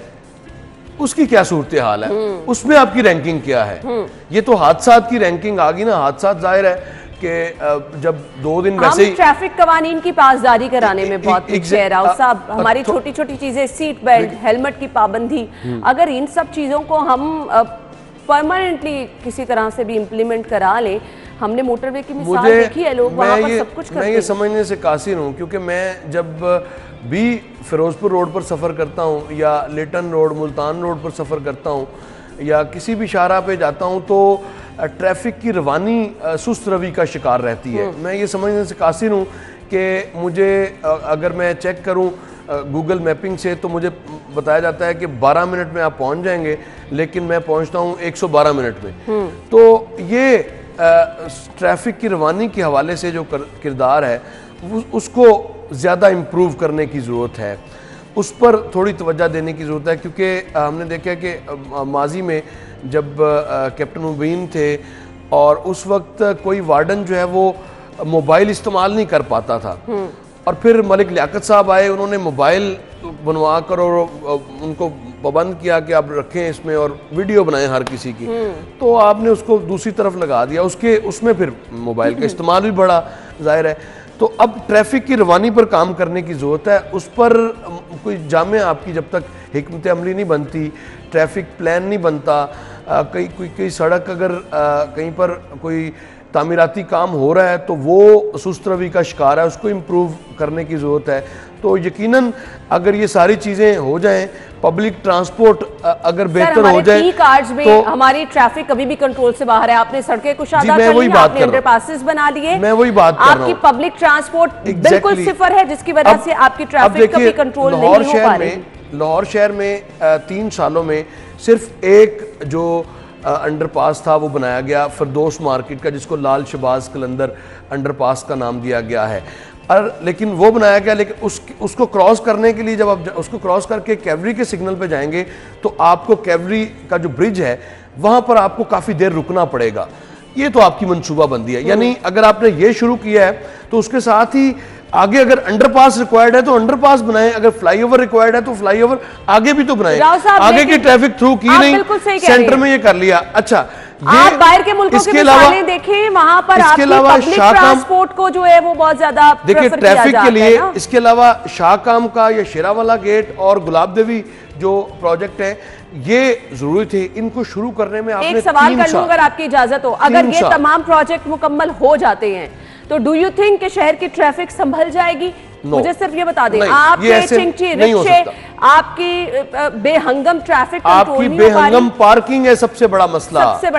उसकी क्या सूरत हाल है, उसमें आपकी रैंकिंग क्या है? ये तो हादसात की रैंकिंग आ गई ना। हादसात जाहिर है कि जब 2 दिन वैसे ही ट्रैफिक कवानीन की पासदारी कराने में बहुत पीछे है राव साहब। हमारी छोटी छोटी चीजें, सीट बेल्ट, हेलमेट की पाबंदी, अगर इन सब चीजों को हम परमानेंटली किसी तरह से भी इम्प्लीमेंट करा लें। हमने मोटरवे की मिसाल देखी है, लोग वहां पर सब कुछ करते हैं। मैं ये समझने से कासिर हूँ, क्योंकि मैं जब भी फिरोजपुर रोड पर सफ़र करता हूँ या लेटन रोड, मुल्तान रोड पर सफ़र करता हूँ या किसी भी शाहराह पे जाता हूँ, तो ट्रैफिक की रवानी सुस्त रवि का शिकार रहती है। मैं ये समझने से कासिर हूँ कि मुझे अगर मैं चेक करूँ गूगल मैपिंग से तो मुझे बताया जाता है कि 12 मिनट में आप पहुंच जाएंगे, लेकिन मैं पहुंचता हूं 112 मिनट में। तो ये ट्रैफिक की रवानी के हवाले से जो किरदार है उसको ज़्यादा इम्प्रूव करने की ज़रूरत है, उस पर थोड़ी तवज्जो देने की ज़रूरत है। क्योंकि हमने देखा कि माजी में जब कैप्टन मुबीन थे और उस वक्त कोई वार्डन जो है वो मोबाइल इस्तेमाल नहीं कर पाता था, और फिर मलिक लियाकत साहब आए, उन्होंने मोबाइल बनवा कर और उनको पाबंद किया कि आप रखें इसमें और वीडियो बनाएं हर किसी की। तो आपने उसको दूसरी तरफ लगा दिया, उसमें फिर मोबाइल का इस्तेमाल भी बड़ा जाहिर है। तो अब ट्रैफिक की रवानी पर काम करने की ज़रूरत है, उस पर कोई जामे आपकी जब तक हिकमत अमली नहीं बनती, ट्रैफिक प्लान नहीं बनता, कोई सड़क अगर कहीं पर कोई तामीराती काम हो रहा है तो वो सुस्त रवि का शिकार है, उसको इम्प्रूव करने की ज़रूरत है। तो यकीनन अगर ये सारी चीज़ें हो जाएं, पब्लिक ट्रांसपोर्ट अगर बेहतर हो जाए तो हमारी ट्रैफिक कभी भी कंट्रोल से बाहर है। आपने सड़कें कुशादा कर ली, आपने अंडरपासेस बना लिए, मैं वही बात कर रहा हूं। आपकी पब्लिक ट्रांसपोर्ट बिल्कुल सिफर है, जिसकी वजह से आपकी ट्रैफिक कभी कंट्रोल नहीं हो पा रही। लाहौर शहर में 3 सालों में सिर्फ एक जो अंडरपास था वो बनाया गया फिरदौस मार्केट का, जिसको लाल शहबाज कलंदर अंडरपास का नाम दिया गया है। और लेकिन वो बनाया गया, लेकिन उसको क्रॉस करने के लिए जब आप उसको क्रॉस करके कैवरी के सिग्नल पे जाएंगे तो आपको कैवरी का जो ब्रिज है वहां पर आपको काफ़ी देर रुकना पड़ेगा। ये तो आपकी मनसूबाबंदी है, यानी अगर आपने ये शुरू किया है तो उसके साथ ही आगे अगर अंडरपास रिक्वायर्ड है तो अंडरपास बनाएं, अगर फ्लाईओवर रिक्वायर्ड है तो फ्लाईओवर आगे भी तो बनाएं। आगे की ट्रैफिक थ्रू की नहीं, सेंटर में ये कर लिया। अच्छा, आप बाहर के मुल्कों के मिसालें देखें, वहां पर आपकी पब्लिक ट्रांसपोर्ट को जो है वो बहुत ज्यादा देखिए ट्रैफिक के लिए। इसके अलावा शाहकाम का या शेरावाला गेट और गुलाब देवी जो प्रोजेक्ट है ये जरूरी थे, इनको शुरू करने में आपने एक सवाल कर लूं अगर आपकी इजाजत हो, अगर ये तमाम प्रोजेक्ट मुकम्मल हो जाते हैं तो डू यू थिंक कि शहर की ट्रैफिक संभल जाएगी? मुझे सिर्फ ये बता दें, आपके चिंची रिक्शे, आपकी बेहंगम ट्रैफिक कंट्रोल नहीं हो पा रही, पार्किंग है सबसे बड़ा मसला, सबसे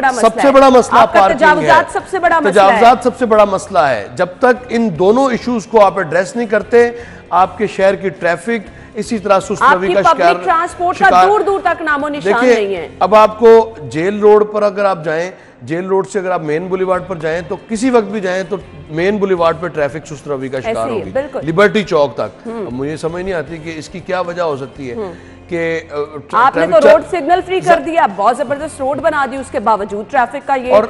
बड़ा मसला तजावुजात सबसे बड़ा मसला है, तजावुजात सबसे बड़ा मसला है। जब तक इन दोनों इश्यूज को आप एड्रेस नहीं करते, आपके शहर की ट्रैफिक इसी तरह सुस्त रवि का शिकार, ट्रांसपोर्ट का दूर दूर तक नामो निशान नहीं है। अब आपको जेल रोड पर अगर आप जाएं, जेल रोड से अगर आप मेन बुलेवार्ड पर जाएं तो किसी वक्त भी जाएं तो मेन बुलेवार्ड पर ट्रैफिक सुस्त रवि का शिकार होगी, लिबर्टी चौक तक। अब मुझे समझ नहीं आती कि इसकी क्या वजह हो सकती है कि आपने तो रोड सिग्नल फ्री कर दिया, बहुत जबरदस्त रोड बना दी, उसके बावजूद ट्रैफिक का ये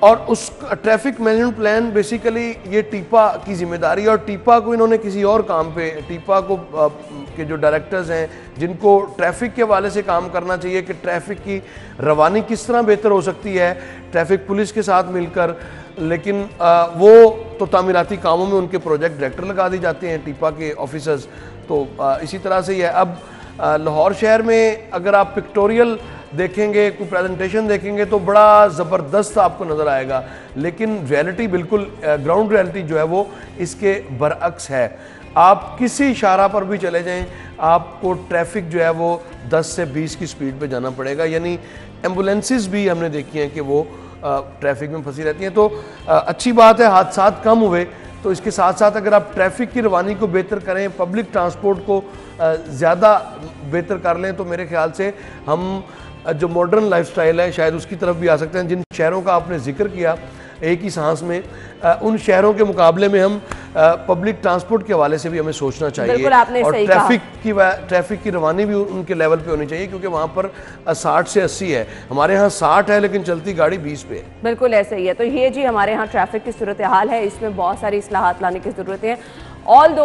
और उस ट्रैफिक मैनेजमेंट प्लान बेसिकली ये टीपा की जिम्मेदारी है, और टीपा को इन्होंने किसी और काम पे, टीपा को के जो डायरेक्टर्स हैं जिनको ट्रैफिक के हवाले से काम करना चाहिए कि ट्रैफिक की रवानी किस तरह बेहतर हो सकती है ट्रैफिक पुलिस के साथ मिलकर, लेकिन वो तो तामीराती कामों में उनके प्रोजेक्ट डायरेक्टर लगा दी जाते हैं टीपा के ऑफिसर्स। तो इसी तरह से ही है। अब लाहौर शहर में अगर आप पिक्टोरियल देखेंगे, कोई प्रेजेंटेशन देखेंगे तो बड़ा ज़बरदस्त आपको नज़र आएगा, लेकिन रियलिटी बिल्कुल ग्राउंड रियलिटी जो है वो इसके बरअक्स है। आप किसी इशारा पर भी चले जाएं, आपको ट्रैफिक जो है वो 10 से 20 की स्पीड पे जाना पड़ेगा, यानी एम्बुलेंसेस भी हमने देखी हैं कि वो ट्रैफिक में फंसी रहती हैं। तो अच्छी बात है, हादसा कम हुए, तो इसके साथ साथ अगर आप ट्रैफिक की रवानी को बेहतर करें, पब्लिक ट्रांसपोर्ट को ज़्यादा बेहतर कर लें, तो मेरे ख्याल से हम जो मॉडर्न लाइफस्टाइल है शायद उसकी तरफ भी आ सकते हैं। जिन शहरों का आपने जिक्र किया एक ही सांस में, उन शहरों के मुकाबले में हम पब्लिक ट्रांसपोर्ट के हवाले से भी हमें सोचना चाहिए, और ट्रैफिक की रवानी भी उनके लेवल पे होनी चाहिए, क्योंकि वहाँ पर 60 से 80 है, हमारे यहाँ 60 है लेकिन चलती गाड़ी 20 पे है। बिल्कुल ऐसे ही है। तो ये जी हमारे यहाँ ट्रैफिक की सूरत हाल है, इसमें बहुत सारी इस्लाहात लाने की ज़रूरत है। ऑल दो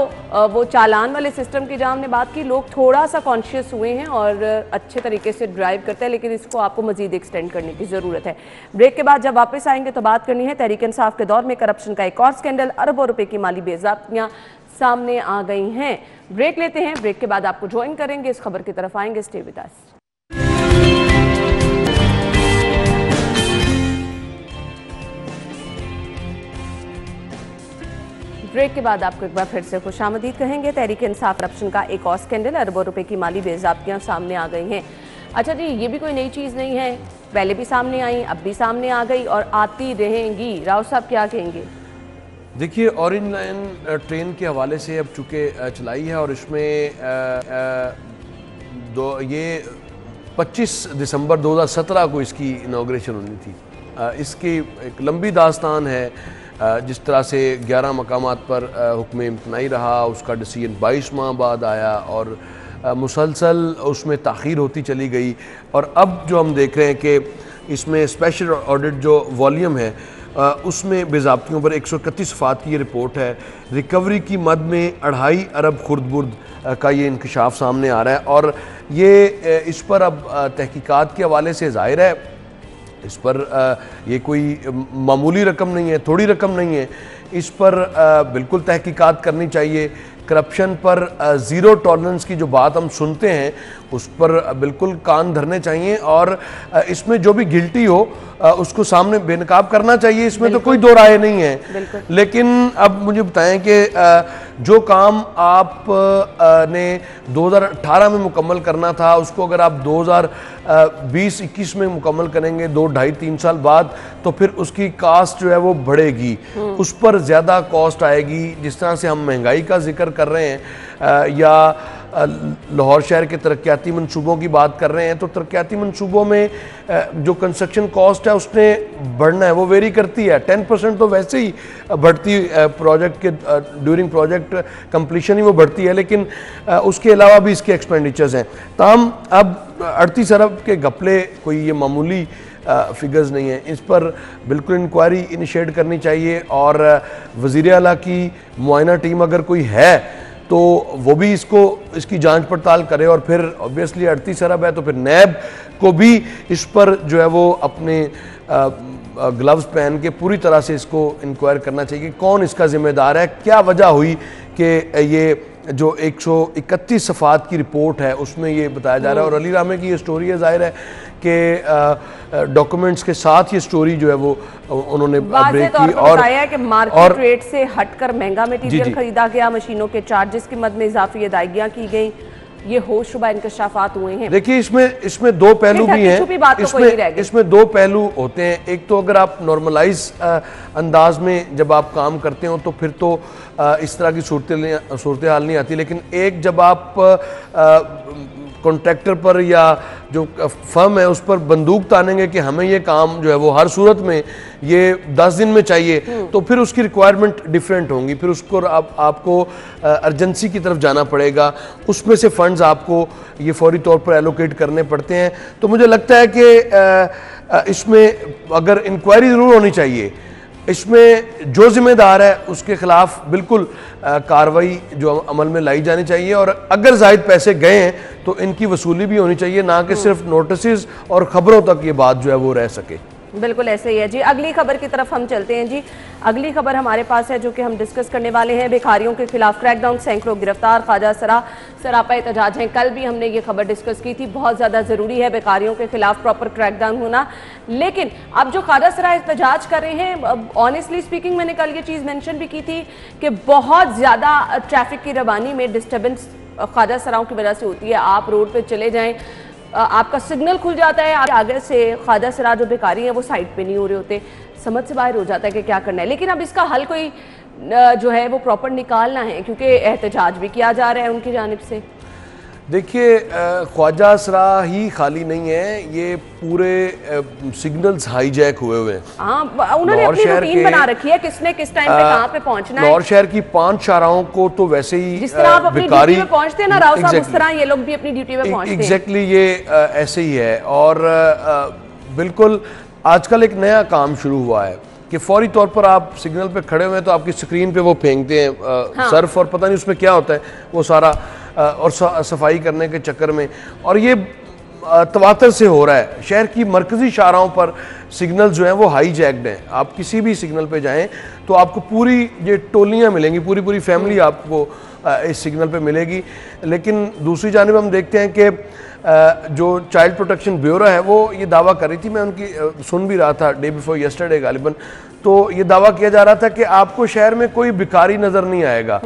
वो चालान वाले सिस्टम की जहाँ हमने बात की, लोग थोड़ा सा कॉन्शियस हुए हैं और अच्छे तरीके से ड्राइव करते हैं, लेकिन इसको आपको मजीद एक्सटेंड करने की ज़रूरत है। ब्रेक के बाद जब वापस आएंगे तो बात करनी है तहरीक इंसाफ के दौर में करप्शन का एक और स्कैंडल, अरबों रुपए की माली बेज़ाब्तियाँ सामने आ गई हैं। ब्रेक लेते हैं, ब्रेक के बाद आपको ज्वाइन करेंगे, इस खबर की तरफ आएंगे। Stay with us. ब्रेक के बाद आपको एक बार फिर से खुशामदीद कहेंगे। तहरीक इंसाफ करप्शन का एक और स्कैंडल, अरबों रुपए की माली बेज़ाब्तियां सामने आ गई हैं। अच्छा जी, ये भी कोई नई चीज़ नहीं है, पहले भी सामने आई, अब भी सामने आ गई और आती रहेंगी। राव साहब क्या कहेंगे? देखिए, ऑरेंज लाइन ट्रेन के हवाले से अब चूँकि चलाई है और इसमें ये 25 दिसंबर 2017 को इसकी इनाग्रेशन होनी थी। इसकी एक लंबी दास्तान है, जिस तरह से 11 मकामात पर हुक्म इम्तनाई रहा, उसका डिसीजन 22 माह बाद आया और मुसलसल उसमें ताख़ीर होती चली गई। और अब जो हम देख रहे हैं कि इसमें स्पेशल ऑडिट जो वॉल्यूम है उसमें बेज़ाब्तियों पर 131 फ़ात की ये रिपोर्ट है। रिकवरी की मद में 2.5 अरब खुर्द-बुर्द का ये इंकशाफ सामने आ रहा है और ये इस पर अब तहकीकात के हवाले से ज़ाहिर है, इस पर ये कोई मामूली रकम नहीं है, थोड़ी रकम नहीं है, इस पर बिल्कुल तहकीकात करनी चाहिए। करप्शन पर ज़ीरो टॉलरेंस की जो बात हम सुनते हैं उस पर बिल्कुल कान धरने चाहिए और इसमें जो भी गिल्टी हो उसको सामने बेनकाब करना चाहिए, इसमें तो कोई दो राय नहीं है। लेकिन अब मुझे बताएं कि जो काम आप ने 2018 में मुकम्मल करना था उसको अगर आप 2020-21 में मुकम्मल करेंगे, 2-2.5-3 साल बाद, तो फिर उसकी कास्ट जो है वो बढ़ेगी, उस पर ज़्यादा कॉस्ट आएगी। जिस तरह से हम महंगाई का जिक्र कर रहे हैं या लाहौर शहर के तरक्याती मंसूबों की बात कर रहे हैं, तो तरक्याती मंसूबों में जो कंस्ट्रक्शन कॉस्ट है उसने बढ़ना है, वो वेरी करती है। 10% तो वैसे ही बढ़ती प्रोजेक्ट के ड्यूरिंग प्रोजेक्ट कंप्लीशन ही वो बढ़ती है, लेकिन उसके अलावा भी इसके एक्सपेंडिचर्स हैं। ताहम अब 38 अरब के घपले कोई ये मामूली फिगर्स नहीं है, इस पर बिल्कुल इंक्वायरी इनिशिएट करनी चाहिए और वज़ीर आला की मुआयना टीम अगर कोई है तो वो भी इसकी जांच पड़ताल करे और फिर ऑब्वियसली 38 अरब है तो फिर नैब को भी इस पर जो है वो अपने ग्लव्स पहन के पूरी तरह से इसको इंक्वायर करना चाहिए कि कौन इसका जिम्मेदार है, क्या वजह हुई कि ये जो 131 सफ़ात की रिपोर्ट है उसमें ये बताया जा रहा है। और अली रामे की ये स्टोरी है, जाहिर है कि डॉक्यूमेंट्स के साथ ये स्टोरी जो है वो उन्होंने ब्रेक की और बताया कि मार्केट रेट से हटकर महंगा मटीरियल खरीदा गया, मशीनों के चार्जेस की मद में इजाफी अदायगियाँ की गई, ये होशरुबा इंकशाफात हुए हैं। देखिए, इसमें दो पहलू भी हैं, इसमें दो पहलू होते हैं। एक तो अगर आप नॉर्मलाइज अंदाज में जब आप काम करते हो तो फिर तो इस तरह की सूरत हाल नहीं आती, लेकिन एक जब आप कॉन्ट्रैक्टर पर या जो फर्म है उस पर बंदूक तानेंगे कि हमें ये काम जो है वो हर सूरत में ये 10 दिन में चाहिए, तो फिर उसकी रिक्वायरमेंट डिफरेंट होंगी, फिर उसको आपको अर्जेंसी की तरफ जाना पड़ेगा, उसमें से फंड्स आपको ये फौरी तौर पर एलोकेट करने पड़ते हैं। तो मुझे लगता है कि इसमें अगर इंक्वायरी ज़रूर होनी चाहिए, इसमें जो जिम्मेदार है उसके खिलाफ बिल्कुल कार्रवाई जो अमल में लाई जानी चाहिए और अगर जायद पैसे गए हैं तो इनकी वसूली भी होनी चाहिए, ना कि सिर्फ नोटिस और खबरों तक ये बात जो है वो रह सके। बिल्कुल ऐसे ही है जी। अगली खबर की तरफ हम चलते हैं जी। अगली खबर हमारे पास है जो कि हम डिस्कस करने वाले हैं। भिखारियों के खिलाफ क्रैकडाउन, सैकड़ों गिरफ्तार, ख्वाजा सरा सरापा एहतजाज हैं। कल भी हमने ये खबर डिस्कस की थी। बहुत ज़्यादा ज़रूरी है भिखारियों के खिलाफ प्रॉपर क्रैकडाउन होना, लेकिन अब जो ख्वाजा सरा एहतजाज कर रहे हैं, ऑनेस्टली स्पीकिंग मैंने कल ये चीज़ मेंशन भी की थी कि बहुत ज़्यादा ट्रैफिक की रवानी में डिस्टर्बेंस ख्वाजा सराओं की वजह से होती है। आप रोड पर चले जाएँ, आपका सिग्नल खुल जाता है, आगे से ख्वाजा सरा जो भिखारी हैं वो साइड पे नहीं हो रहे होते, समझ से बाहर हो जाता है कि क्या करना है। लेकिन अब इसका हल कोई जो है वो प्रॉपर निकालना है, क्योंकि एहतजाज भी किया जा रहा है उनकी जानिब से। देखिए, ख्वाजा सरा ही खाली नहीं है, ये पूरे सिग्नल्स हाईजैक हुए हुए हैं। हाँ, उन्होंने अपनी रूटीन बना रखी है, किसने किस टाइम पे कहाँ पे पहुंचना है। लाहौर शहर की 5 शाहराओं को तो वैसे ही जिस तरह आप अपनी ड्यूटी पे पहुंचते हैं ना राव साहब, उस तरह ये लोग भी अपनी ड्यूटी पे पहुंचते हैं। एग्जैक्टली, ये ऐसे ही है। और बिल्कुल आजकल एक नया काम शुरू हुआ है कि फौरी तौर पर आप सिग्नल पे खड़े हुए हैं तो आपकी स्क्रीन पे वो फेंकते हैं सर्फ, और पता नहीं उसमें क्या होता है वो सारा, और सफाई करने के चक्कर में, और ये तवातर से हो रहा है। शहर की मरकजी शाहराहों पर सिग्नल जो हैं वो हाई जैक्ड हैं। आप किसी भी सिग्नल पे जाएं तो आपको पूरी ये टोलियां मिलेंगी, पूरी फैमिली आपको इस सिग्नल पे मिलेगी। लेकिन दूसरी जानिब हम देखते हैं कि जो चाइल्ड प्रोटेक्शन ब्यूरो है वो ये दावा कर रही थी, मैं उनकी सुन भी रहा था डे बिफोर यस्टरडे गालिबन, तो ये दावा किया जा रहा था कि आपको शहर में कोई भिखारी नज़र नहीं आएगा।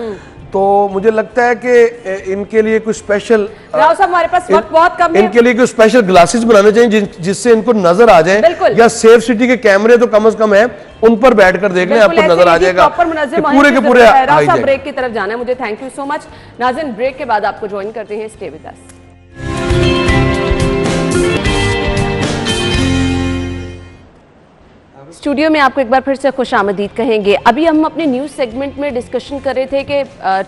तो मुझे लगता है कि इनके लिए कुछ स्पेशल, राव साहब हमारे पास वक्त बहुत कम है, इनके लिए कुछ स्पेशल ग्लासेस बनाने चाहिए जिससे इनको नजर आ जाए, या सेफ सिटी के कैमरे तो कम से कम है, उन पर बैठकर देख लें, आपको नजर आ जाएगा पूरे के पूरे। राव साहब ब्रेक की तरफ जाना है मुझे, थैंक यू सो मच। नाज़रीन ब्रेक के बाद आपको ज्वाइन करते हैं, स्टे विद अस। स्टूडियो में आपको एक बार फिर से खुशामदीद कहेंगे। अभी हम अपने न्यूज़ सेगमेंट में डिस्कशन कर रहे थे कि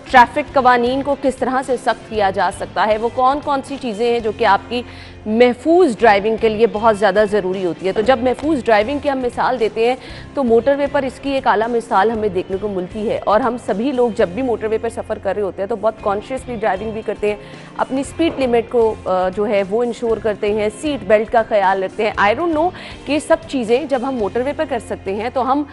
ट्रैफिक कवानीन को किस तरह से सख्त किया जा सकता है, वो कौन कौन सी चीज़ें हैं जो कि आपकी महफूज ड्राइविंग के लिए बहुत ज़्यादा ज़रूरी होती है। तो जब महफूज ड्राइविंग की हम मिसाल देते हैं तो मोटरवे पर इसकी एक आला मिसाल हमें देखने को मिलती है। और हम सभी लोग जब भी मोटरवे पर सफ़र कर रहे होते हैं तो बहुत कॉन्शियसली ड्राइविंग भी करते हैं, अपनी स्पीड लिमिट को जो है वो इंश्योर करते हैं, सीट बेल्ट का ख्याल रखते हैं। आई डोंट नो कि सब चीज़ें जब हम मोटरवे पर कर सकते हैं तो हम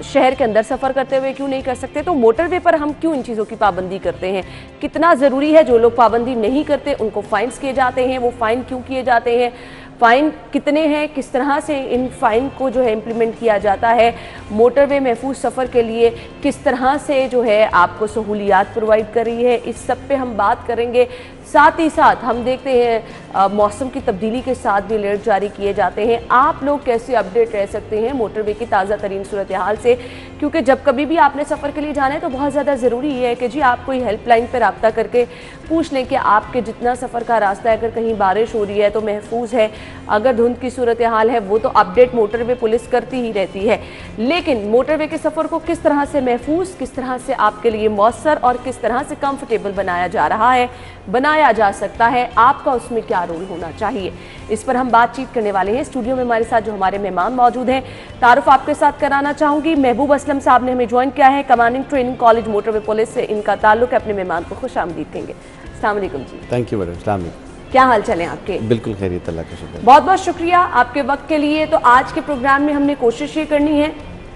शहर के अंदर सफ़र करते हुए क्यों नहीं कर सकते? तो मोटरवे पर हम क्यों इन चीज़ों की पाबंदी करते हैं? कितना ज़रूरी है? जो लोग पाबंदी नहीं करते उनको फ़ाइन्स किए जाते हैं, वो फ़ाइन क्यों किए जाते हैं? फ़ाइन कितने हैं? किस तरह से इन फ़ाइन को जो है इम्प्लीमेंट किया जाता है? मोटरवे महफूज सफ़र के लिए किस तरह से जो है आपको सहूलियात प्रोवाइड कर रही है? इस सब पे हम बात करेंगे। साथ ही साथ हम देखते हैं मौसम की तब्दीली के साथ भी अलर्ट जारी किए जाते हैं। आप लोग कैसे अपडेट रह सकते हैं मोटरवे की ताज़ा तरीन सूरत हाल से? क्योंकि जब कभी भी आपने सफ़र के लिए जाना है तो बहुत ज़्यादा ज़रूरी है कि जी आप कोई हेल्पलाइन पर रब्ता करके पूछ लें कि आपके जितना सफ़र का रास्ता है, अगर कहीं बारिश हो रही है तो महफूज है, अगर धुंध की सूरत हाल है वो तो अपडेट मोटरवे पुलिस करती ही रहती है। लेकिन मोटरवे के सफ़र को किस तरह से महफूज, किस तरह से आपके लिए मौसर और किस तरह से कंफर्टेबल बनाया जा रहा है, बनाया जा सकता है, आपका उसमें क्या रोल होना चाहिए, इस पर हम बातचीत करने वाले हैं। स्टूडियो में हमारे साथ जो हमारे मेहमान मौजूद हैं, तारुफ आपके साथ कराना चाहूँगी। महबूब असलम साहब ने हमें ज्वाइन किया है, commanding training college motorway police से इनका ताल्लुक है। अपने मेहमान को खुशामदीद कहेंगे। अस्सलाम वालेकुम जी। Thank you madam. अस्सलाम वालेकुम। क्या हाल चाल है आपके? बिल्कुल खैरियत, अल्लाह का शुक्र। बहुत बहुत शुक्रिया आपके वक्त के लिए। तो आज के प्रोग्राम में हमने कोशिश ये करनी है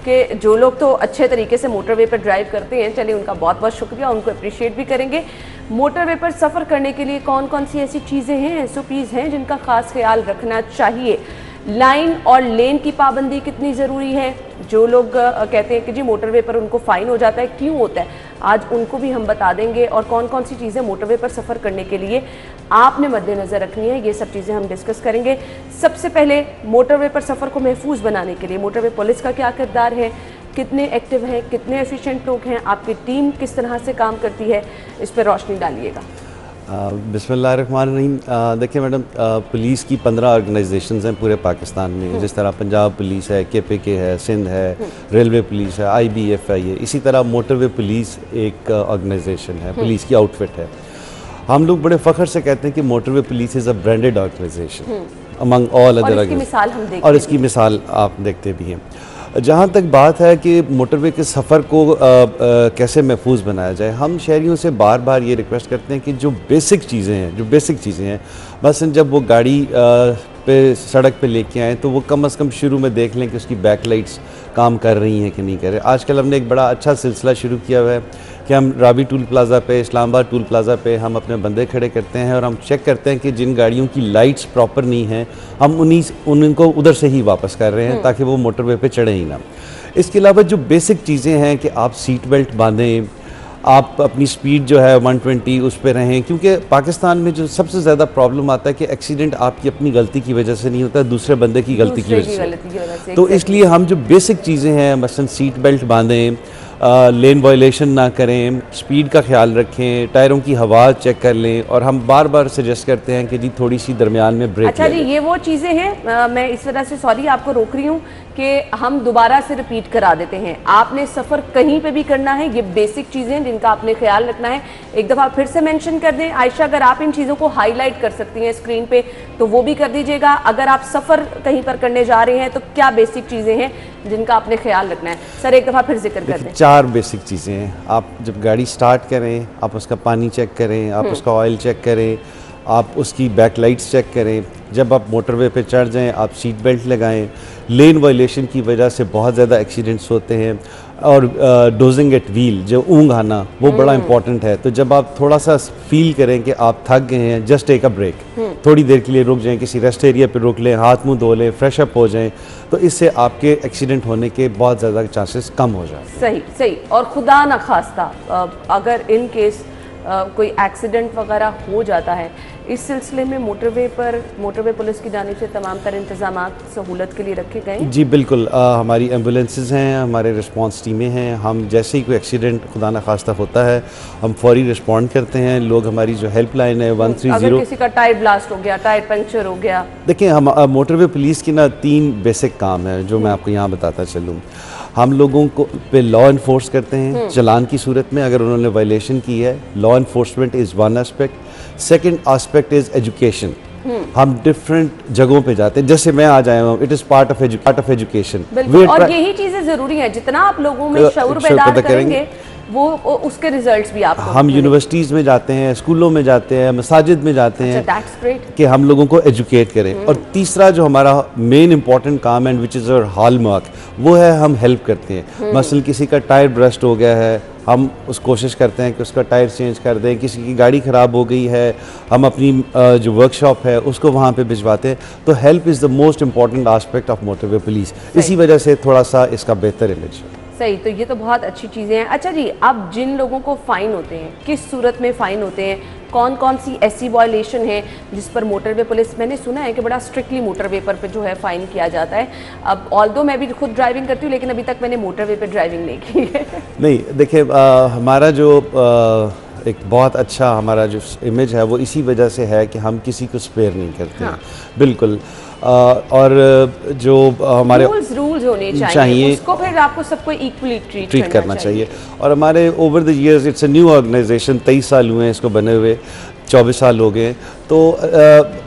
कि जो लोग तो अच्छे तरीके से मोटरवे पर ड्राइव करते हैं, चलिए उनका बहुत बहुत शुक्रिया, उनको अप्रिशिएट भी करेंगे। मोटरवे पर सफ़र करने के लिए कौन कौन सी ऐसी चीज़ें हैं, SOPs हैं जिनका ख़ास ख्याल रखना चाहिए? लाइन और लेन की पाबंदी कितनी ज़रूरी है? जो लोग कहते हैं कि जी मोटरवे पर उनको फ़ाइन हो जाता है, क्यों होता है, आज उनको भी हम बता देंगे। और कौन कौन सी चीज़ें मोटरवे पर सफ़र करने के लिए आपने मद्देनज़र रखनी है, ये सब चीज़ें हम डिस्कस करेंगे। सबसे पहले मोटरवे पर सफ़र को महफूज बनाने के लिए मोटरवे पुलिस का क्या किरदार है, कितने एक्टिव हैं, कितने एफिशिएंट लोग हैं, आपकी टीम किस तरह से काम करती है, इस पर रोशनी डालिएगा। बिस्मिल्लाहिर्रहमानिर्रहीम। देखिए मैडम, पुलिस की 15 ऑर्गेनाइजेशंस हैं पूरे पाकिस्तान में, जिस तरह पंजाब पुलिस है, KPK है, सिंध है, रेलवे पुलिस है, IBF है, ये इसी तरह मोटरवे पुलिस एक ऑर्गेनाइजेशन है, पुलिस की आउटफिट है। हम लोग बड़े फ़ख्र से कहते हैं कि motorway police is a branded organisation among all other, और इसकी मिसाल आप देखते भी हैं। जहाँ तक बात है कि मोटरवे के सफ़र को कैसे महफूज बनाया जाए, हम शहरियों से बार बार ये रिक्वेस्ट करते हैं कि जो बेसिक चीज़ें हैं, बस जब वो गाड़ी पे सड़क पे लेके आएँ तो वो कम से कम शुरू में देख लें कि उसकी बैक लाइट्स काम कर रही हैं कि नहीं कर रहे। आजकल हमने एक बड़ा अच्छा सिलसिला शुरू किया हुआ है कि हम रावी टूल प्लाज़ा पे, इस्लामाबाद टूल प्लाज़ा पे हम अपने बंदे खड़े करते हैं और हम चेक करते हैं कि जिन गाड़ियों की लाइट्स प्रॉपर नहीं हैं हम उनको उधर से ही वापस कर रहे हैं ताकि वो मोटरवे पे चढ़े ही ना। इसके अलावा जो बेसिक चीज़ें हैं कि आप सीट बेल्ट बांधें, आप अपनी स्पीड जो है 120 उस पर रहें, क्योंकि पाकिस्तान में जो सबसे ज़्यादा प्रॉब्लम आता है कि एक्सीडेंट आपकी अपनी गलती की वजह से नहीं होता, दूसरे बंदे की गलती की वजह से। तो इसलिए हम जो बेसिक चीज़ें हैं, मसलन सीट बेल्ट बांधें, लेन वायलेशन ना करें, स्पीड का ख्याल रखें, टायरों की हवा चेक कर लें, और हम बार बार सजेस्ट करते हैं कि जी थोड़ी सी दरमियान में ब्रेक। अच्छा जी, ये वो चीज़ें हैं, मैं इस वजह से सॉरी आपको रोक रही हूँ कि हम दोबारा से रिपीट करा देते हैं। आपने सफ़र कहीं पे भी करना है, ये बेसिक चीज़ें हैं जिनका आपने ख्याल रखना है। एक दफ़ा फिर से मेंशन कर दें आयशा, अगर आप इन चीज़ों को हाईलाइट कर सकती हैं स्क्रीन पे तो वो भी कर दीजिएगा। अगर आप सफ़र कहीं पर करने जा रहे हैं तो क्या बेसिक चीज़ें हैं जिनका आपने ख्याल रखना है? सर एक दफ़ा फिर जिक्र कर दें। 4 बेसिक चीज़ें हैं। आप जब गाड़ी स्टार्ट करें, आप उसका पानी चेक करें, आप उसका ऑयल चेक करें, आप उसकी बैक लाइट्स चेक करें। जब आप मोटरवे पे चढ़ जाएं आप सीट बेल्ट लगाएं। लेन वायलेशन की वजह से बहुत ज़्यादा एक्सीडेंट्स होते हैं, और डोजिंग एट व्हील, जो ऊँघ आना, वो बड़ा इंपॉर्टेंट है। तो जब आप थोड़ा सा फील करें कि आप थक गए हैं, जस्ट टेक अ ब्रेक, थोड़ी देर के लिए रुक जाएं, किसी रेस्ट एरिया पे रुक लें, हाथ मुंह धो लें, फ्रेश अप हो जाएं, तो इससे आपके एक्सीडेंट होने के बहुत ज़्यादा चांसेस कम हो जाते हैं। सही सही। और खुदा न खास्ता अगर इन केस कोई एक्सीडेंट वगैरह हो जाता है, इस सिलसिले में मोटरवे पुलिस की जानिब से तमाम तर इंतजामात सहूलत के लिए रखे गए हैं? जी बिल्कुल, हमारी एम्बुलेंसेस हैं, हमारे रिस्पांस टीमें हैं। हम जैसे ही कोई एक्सीडेंट खुदा न खास्ता होता है, हम फौरी रिस्पॉन्ड करते हैं। लोग हमारी जो हेल्पलाइन है 130, अगर किसी का टायर ब्लास्ट हो गया, टायर पंक्चर हो गया, देखिए हम मोटरवे पुलिस की ना 3 बेसिक काम है जो मैं आपको यहाँ बताता चलूँ। हम लोगों को पे लॉ इन्फोर्स करते हैं चलान की सूरत में, अगर उन्होंने वायलेशन की है। Law enforcement is one aspect. Second aspect is education. हम डिफरेंट जगहों पे जाते हैं, जैसे मैं आज आया हूँ, it is part of education. और यही चीज़ें ज़रूरी हैं, जितना आप लोगों में शऊर पैदा करेंगे वो उसके रिजल्ट्स भी आपको। हम यूनिवर्सिटीज़ में जाते हैं, स्कूलों में जाते हैं, मसाजिद में जाते हैं, दैट्स ग्रेट, कि हम लोगों को एजुकेट करें। और तीसरा जो हमारा मेन इंपॉर्टेंट काम है, विच इज़ अवर हॉलमार्क, वो है हम हेल्प करते हैं। मसलन किसी का टायर ब्रस्ट हो गया है, हम उस कोशिश करते हैं कि उसका टायर चेंज कर दें। किसी की गाड़ी ख़राब हो गई है, हम अपनी जो वर्कशॉप है उसको वहाँ पे भिजवाते हैं। तो help is the most important aspect of motorway police. इसी वजह से थोड़ा सा इसका बेहतर इमेज है। सही, तो ये तो बहुत अच्छी चीज़ें हैं। अच्छा जी, अब जिन लोगों को फ़ाइन होते हैं, किस सूरत में फ़ाइन होते हैं, कौन कौन सी ऐसी वायलेशन है जिस पर मोटरवे पुलिस, मैंने सुना है कि बड़ा स्ट्रिक्टली मोटरवे पर जो है फ़ाइन किया जाता है। अब ऑल्दो मैं भी खुद ड्राइविंग करती हूँ, लेकिन अभी तक मैंने मोटरवे पर ड्राइविंग नहीं की है। नहीं, देखिए हमारा जो एक बहुत अच्छा हमारा जो इमेज है वो इसी वजह से है कि हम किसी को स्पेयर नहीं करते। हाँ। बिल्कुल। और जो हमारे रूल्स होने चाहिए, उसको फिर आपको सबको इक्वली ट्रीट करना चाहिए। और हमारे over the years, it's a new organisation, 23 साल हुए हैं इसको बने हुए, 24 साल हो गए, तो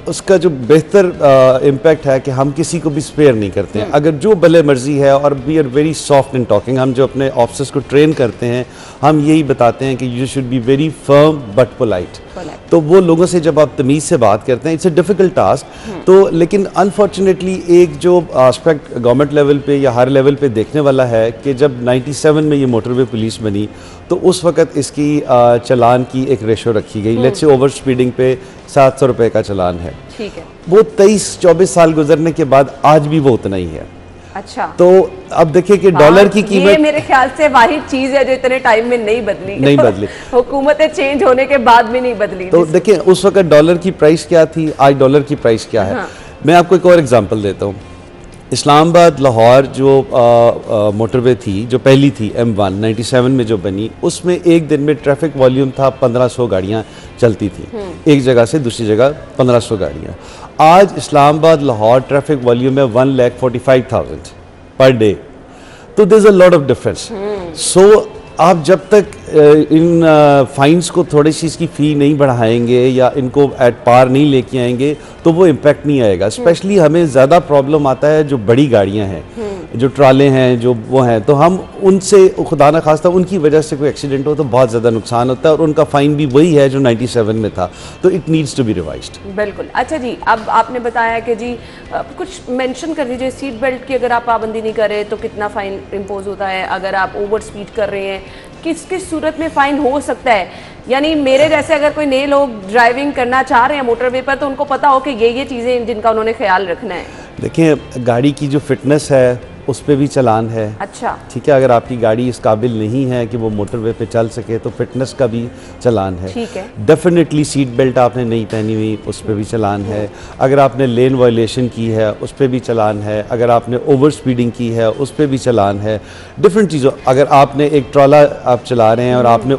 उसका जो बेहतर इम्पैक्ट है कि हम किसी को भी स्पेयर नहीं करते हैं। अगर जो भले मर्जी है, और we are very soft in talking. हम जो अपने ऑफिसर्स को ट्रेन करते हैं, हम यही बताते हैं कि you should be very firm but polite. तो वो लोगों से जब आप तमीज़ से बात करते हैं, इट्स अ डिफ़िकल्ट टास्क। तो लेकिन अनफॉर्चुनेटली एक जो आस्पेक्ट गवर्नमेंट लेवल पे या हर लेवल पे देखने वाला है कि जब 97 में ये मोटरवे पुलिस बनी, तो उस वक़्त इसकी चलान की एक रेशो रखी गई। लेट्स से ओवर स्पीडिंग पे 700 रुपये का चलान है। ठीक है। वो 23-24 साल गुजरने के बाद आज भी वो उतना ही है। अच्छा। तो अब देखिए कि डॉलर की कीमत, ये मेरे ख्याल से वाहिद चीज है जो इतने टाइम में नहीं बदली। हुकूमतें चेंज होने के बाद भी नहीं बदली। तो देखिए उस वक्त डॉलर की प्राइस क्या थी, आज डॉलर की प्राइस क्या है। मैं आपको एक और एग्जांपल देता हूँ। इस्लामाबाद लाहौर जो मोटरवे थी, जो पहली थी M1 97 में जो बनी, उसमें एक दिन में ट्रैफिक वॉल्यूम था 1500 गाड़ियाँ चलती थी, एक जगह से दूसरी जगह 1500 गाड़ियाँ। आज इस्लामाबाद लाहौर ट्रैफिक वॉल्यूम है 1,45,000 पर डे। तो there is a lot of difference. So आप जब तक इन फाइन्स को थोड़ी सी इसकी फ़ी नहीं बढ़ाएंगे या इनको एट पार नहीं लेके आएंगे तो वो इम्पेक्ट नहीं आएगा। स्पेशली हमें ज़्यादा प्रॉब्लम आता है जो बड़ी गाड़ियां हैं, जो ट्राले हैं, जो वो हैं, तो हम उनसे खुदा न खास्ता उनकी वजह से कोई एक्सीडेंट हो तो बहुत ज़्यादा नुकसान होता है, और उनका फ़ाइन भी वही है जो 97 में था। तो it needs to be revised. बिल्कुल। अच्छा जी, अब आपने बताया कि जी कुछ मेंशन कर दीजिए, सीट बेल्ट की अगर आप पाबंदी नहीं कर रहे तो कितना फ़ाइन इम्पोज होता है, अगर आप ओवर स्पीड कर रहे हैं किस किस सूरत में फ़ाइन हो सकता है। यानी मेरे जैसे अगर कोई नए लोग ड्राइविंग करना चाह रहे हैं मोटरवे पर, तो उनको पता हो कि ये चीज़ें जिनका उन्होंने ख्याल रखना है। देखिए गाड़ी की जो फिटनेस है उस पे भी चलान है। अच्छा। ठीक है, अगर आपकी गाड़ी इस काबिल नहीं है कि वो मोटरवे पे चल सके तो फिटनेस का भी चलान है। ठीक है। डेफिनेटली सीट बेल्ट आपने नहीं पहनी हुई उस पे भी चलान है। अगर आपने लेन वायलेशन की है उस पे भी चलान है। अगर आपने ओवर स्पीडिंग की है उस पे भी चलान है। डिफरेंट चीज़ों, अगर आपने एक ट्रॉला आप चला रहे हैं और आपने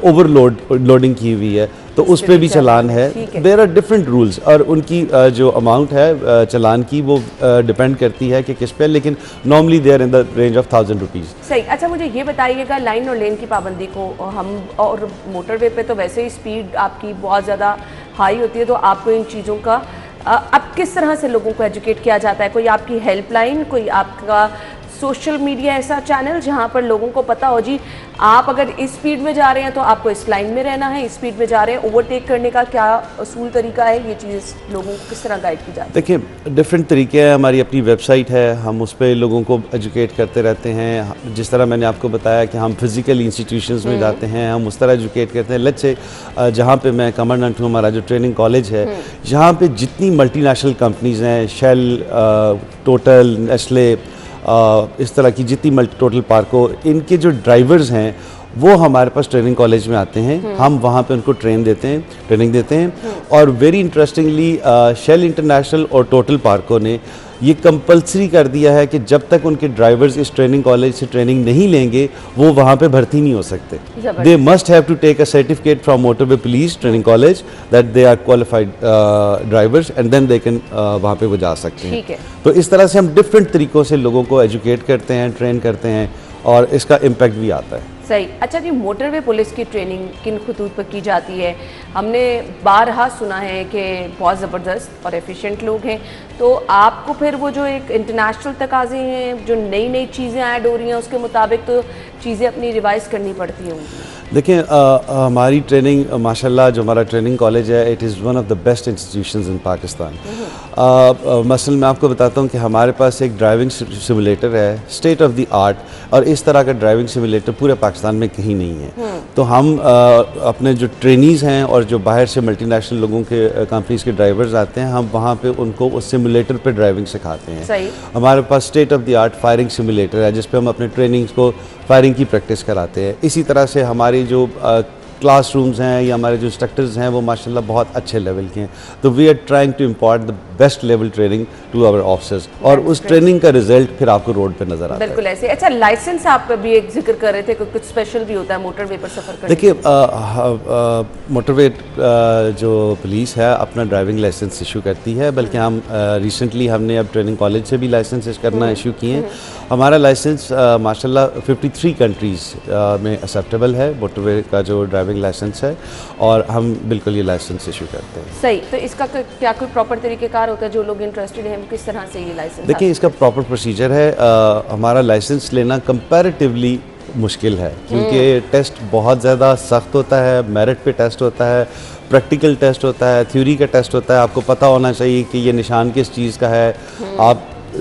लोडिंग की हुई है तो उस पे भी चलान है। देयर आर डिफरेंट रूल्स, और उनकी जो अमाउंट है चलान की वो डिपेंड करती है कि किस पे, लेकिन normally they're in the range of 1000 rupees. सही। अच्छा मुझे ये बताइएगा, लाइन और लेन की पाबंदी को हम, और मोटरवे पे तो वैसे ही स्पीड आपकी बहुत ज़्यादा हाई होती है, तो आपको इन चीज़ों का अब किस तरह से लोगों को एजुकेट किया जाता है? कोई आपकी हेल्पलाइन, कोई आपका सोशल मीडिया ऐसा चैनल जहां पर लोगों को पता हो जी आप अगर इस स्पीड में जा रहे हैं तो आपको इस लाइन में रहना है, इस स्पीड में जा रहे हैं, ओवरटेक करने का क्या असूल तरीका है, ये चीज़ लोगों को किस तरह गाइड की जाती है? देखिए डिफरेंट तरीके हैं, हमारी अपनी वेबसाइट है, हम उस पर लोगों को एजुकेट करते रहते हैं। जिस तरह मैंने आपको बताया कि हम फिज़िकल इंस्टीट्यूशंस में जाते हैं, हम उस तरह एजुकेट करते हैं। लेट्स से जहाँ पे मैं कमांडेंट हूँ, हमारा जो ट्रेनिंग कॉलेज है, यहाँ पे जितनी मल्टीनेशनल कंपनीज़ हैं, शेल, टोटल, नेस्ले, इस तरह की जितनी टोटल पार्को, इनके जो ड्राइवर्स हैं वो हमारे पास ट्रेनिंग कॉलेज में आते हैं। हम वहाँ पे उनको ट्रेनिंग देते हैं। और वेरी इंटरेस्टिंगली शेल इंटरनेशनल और टोटल पार्को ने ये कंपलसरी कर दिया है कि जब तक उनके ड्राइवर्स इस ट्रेनिंग कॉलेज से ट्रेनिंग नहीं लेंगे वो वहाँ पे भर्ती नहीं हो सकते। They must have to take a certificate from motorway police training college that they are qualified drivers and then they can वहाँ पे वो जा सकते हैं। तो इस तरह से हम डिफरेंट तरीक़ों से लोगों को एजुकेट करते हैं, ट्रेन करते हैं और इसका इम्पैक्ट भी आता है। सही। अच्छा जी, मोटरवे पुलिस की ट्रेनिंग किन खतूत पर की जाती है? हमने बारहा सुना है कि बहुत ज़बरदस्त और एफिशिएंट लोग हैं, तो आपको फिर वो जो एक इंटरनेशनल तकाज़े हैं, जो नई नई चीज़ें ऐड हो रही हैं, उसके मुताबिक तो चीज़ें अपनी रिवाइज़ करनी पड़ती होंगी। देखिए हमारी ट्रेनिंग माशाल्लाह जो हमारा ट्रेनिंग कॉलेज है, it is one of the best institutions इन पाकिस्तान। मसलन मैं आपको बताता हूँ कि हमारे पास एक ड्राइविंग सिमुलेटर है, स्टेट ऑफ द आर्ट, और इस तरह का ड्राइविंग सिमुलेटर पूरे पाकिस्तान में कहीं नहीं है। तो हम अपने जो ट्रेनीज़ हैं और जो बाहर से मल्टीनेशनल लोगों के कंपनीज़ के ड्राइवर्स आते हैं, हम वहाँ पे उनको उस सिमुलेटर पे ड्राइविंग सिखाते हैं। सही। हमारे पास state of the art firing simulator है जिस पे हम अपने ट्रेनिंग्स को फायरिंग की प्रैक्टिस कराते हैं। इसी तरह से हमारी जो क्लासरूम्स हैं या हमारे जो इंस्ट्रक्टर्स हैं वो माशाल्लाह बहुत अच्छे लेवल के हैं। तो we are trying to import the best level training to our officers, और उस ट्रेनिंग का रिजल्ट फिर आपको रोड पे नजर आता है। बिल्कुल ऐसे। अच्छा, लाइसेंस आप भी एक जिक्र कर रहे थे, कुछ स्पेशल भी होता है मोटरवे पर सफर करने? देखिए मोटरवे जो पुलिस है अपना ड्राइविंग लाइसेंस इशू करती है, बल्कि हम रिसेंटली हमने अब ट्रेनिंग कॉलेज से भी लाइसेंस करना इशू किए हैं। हमारा लाइसेंस माशाल्लाह 53 कंट्रीज़ में एक्सेप्टेबल है, मोटरवे का जो ड्राइविंग लाइसेंस है, और हम बिल्कुल ये लाइसेंस इशू करते हैं। सही। तो इसका क्या कोई प्रॉपर तरीक़ेकार होता है? जो लोग इंटरेस्टेड हैं किस तरह से ये लाइसेंस? देखिए इसका प्रॉपर प्रोसीजर है। हमारा लाइसेंस लेना कंपैरेटिवली मुश्किल है क्योंकि टेस्ट बहुत ज़्यादा सख्त होता है, मेरिट पे टेस्ट होता है, प्रैक्टिकल टेस्ट होता है, थ्योरी का टेस्ट होता है। आपको पता होना चाहिए कि ये निशान किस चीज़ का है।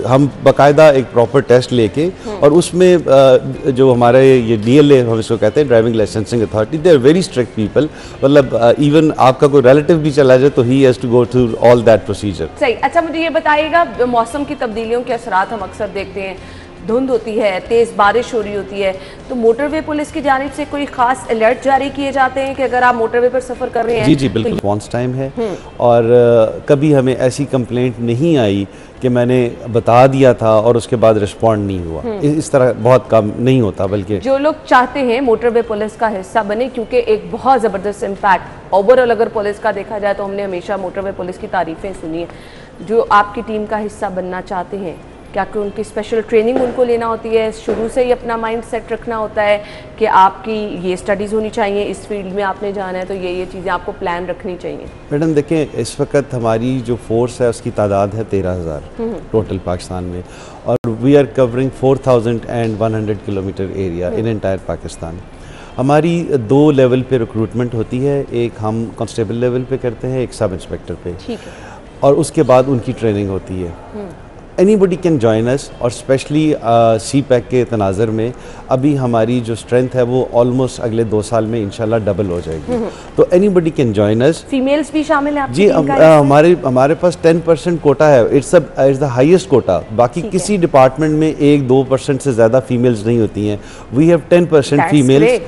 हम बाकायदा एक प्रॉपर टेस्ट लेके, और उसमें जो हमारे ये DLA हम इसको कहते हैं, driving licensing authority, they are very strict people. मतलब इवन आपका कोई रिलेटिव भी चला जाए तो he has to go through all that procedure. सही। अच्छा, मुझे ये बताइएगा, मौसम की तब्दीलियों के असरात हम अक्सर देखते हैं, धुंध होती है, तेज़ बारिश हो रही होती है, तो मोटरवे पुलिस की जानिब से कोई खास अलर्ट जारी किए जाते हैं कि अगर आप मोटरवे पर सफ़र कर रहे हैं? जी बिल्कुल, रिस्पॉन्स टाइम है, और कभी हमें ऐसी कंप्लेंट नहीं आई कि मैंने बता दिया था और उसके बाद रिस्पॉन्ड नहीं हुआ। इस तरह बहुत कम नहीं होता, बल्कि जो लोग चाहते हैं मोटरवे पुलिस का हिस्सा बने, क्योंकि एक बहुत ज़बरदस्त इम्पैक्ट ओवरऑल अगर पुलिस का देखा जाए तो हमने हमेशा मोटरवे पुलिस की तारीफ़ें सुनी है, जो आपकी टीम का हिस्सा बनना चाहते हैं, क्या कि उनकी स्पेशल ट्रेनिंग उनको लेना होती है, शुरू से ही अपना माइंड सेट रखना होता है कि आपकी ये स्टडीज़ होनी चाहिए, इस फील्ड में आपने जाना है तो ये चीज़ें आपको प्लान रखनी चाहिए? मैडम देखिए, इस वक्त हमारी जो फोर्स है उसकी तादाद है 13,000 टोटल पाकिस्तान में, और we are covering 4,100 kilometre area in entire Pakistan. हमारी 2 लेवल पे रिक्रूटमेंट होती है, एक हम कांस्टेबल लेवल पे करते हैं, एक सब इंस्पेक्टर पे, ठीक है, और उसके बाद उनकी ट्रेनिंग होती है। एनीबडी कैन जॉइन अस, और स्पेशली CPAC के तनाज़र में अभी हमारी जो स्ट्रेंथ है वो ऑलमोस्ट अगले 2 साल में इंशाल्लाह डबल हो जाएगी। तो anybody can join us. Females भी शामिल है आपकी जी? टीम का? हमारे पास 10% कोटा है, इट्स द हाईएस्ट कोटा। बाकी किसी डिपार्टमेंट में 1-2% से ज़्यादा फीमेल्स नहीं होती हैं। वी हैव 10% फीमेल्स,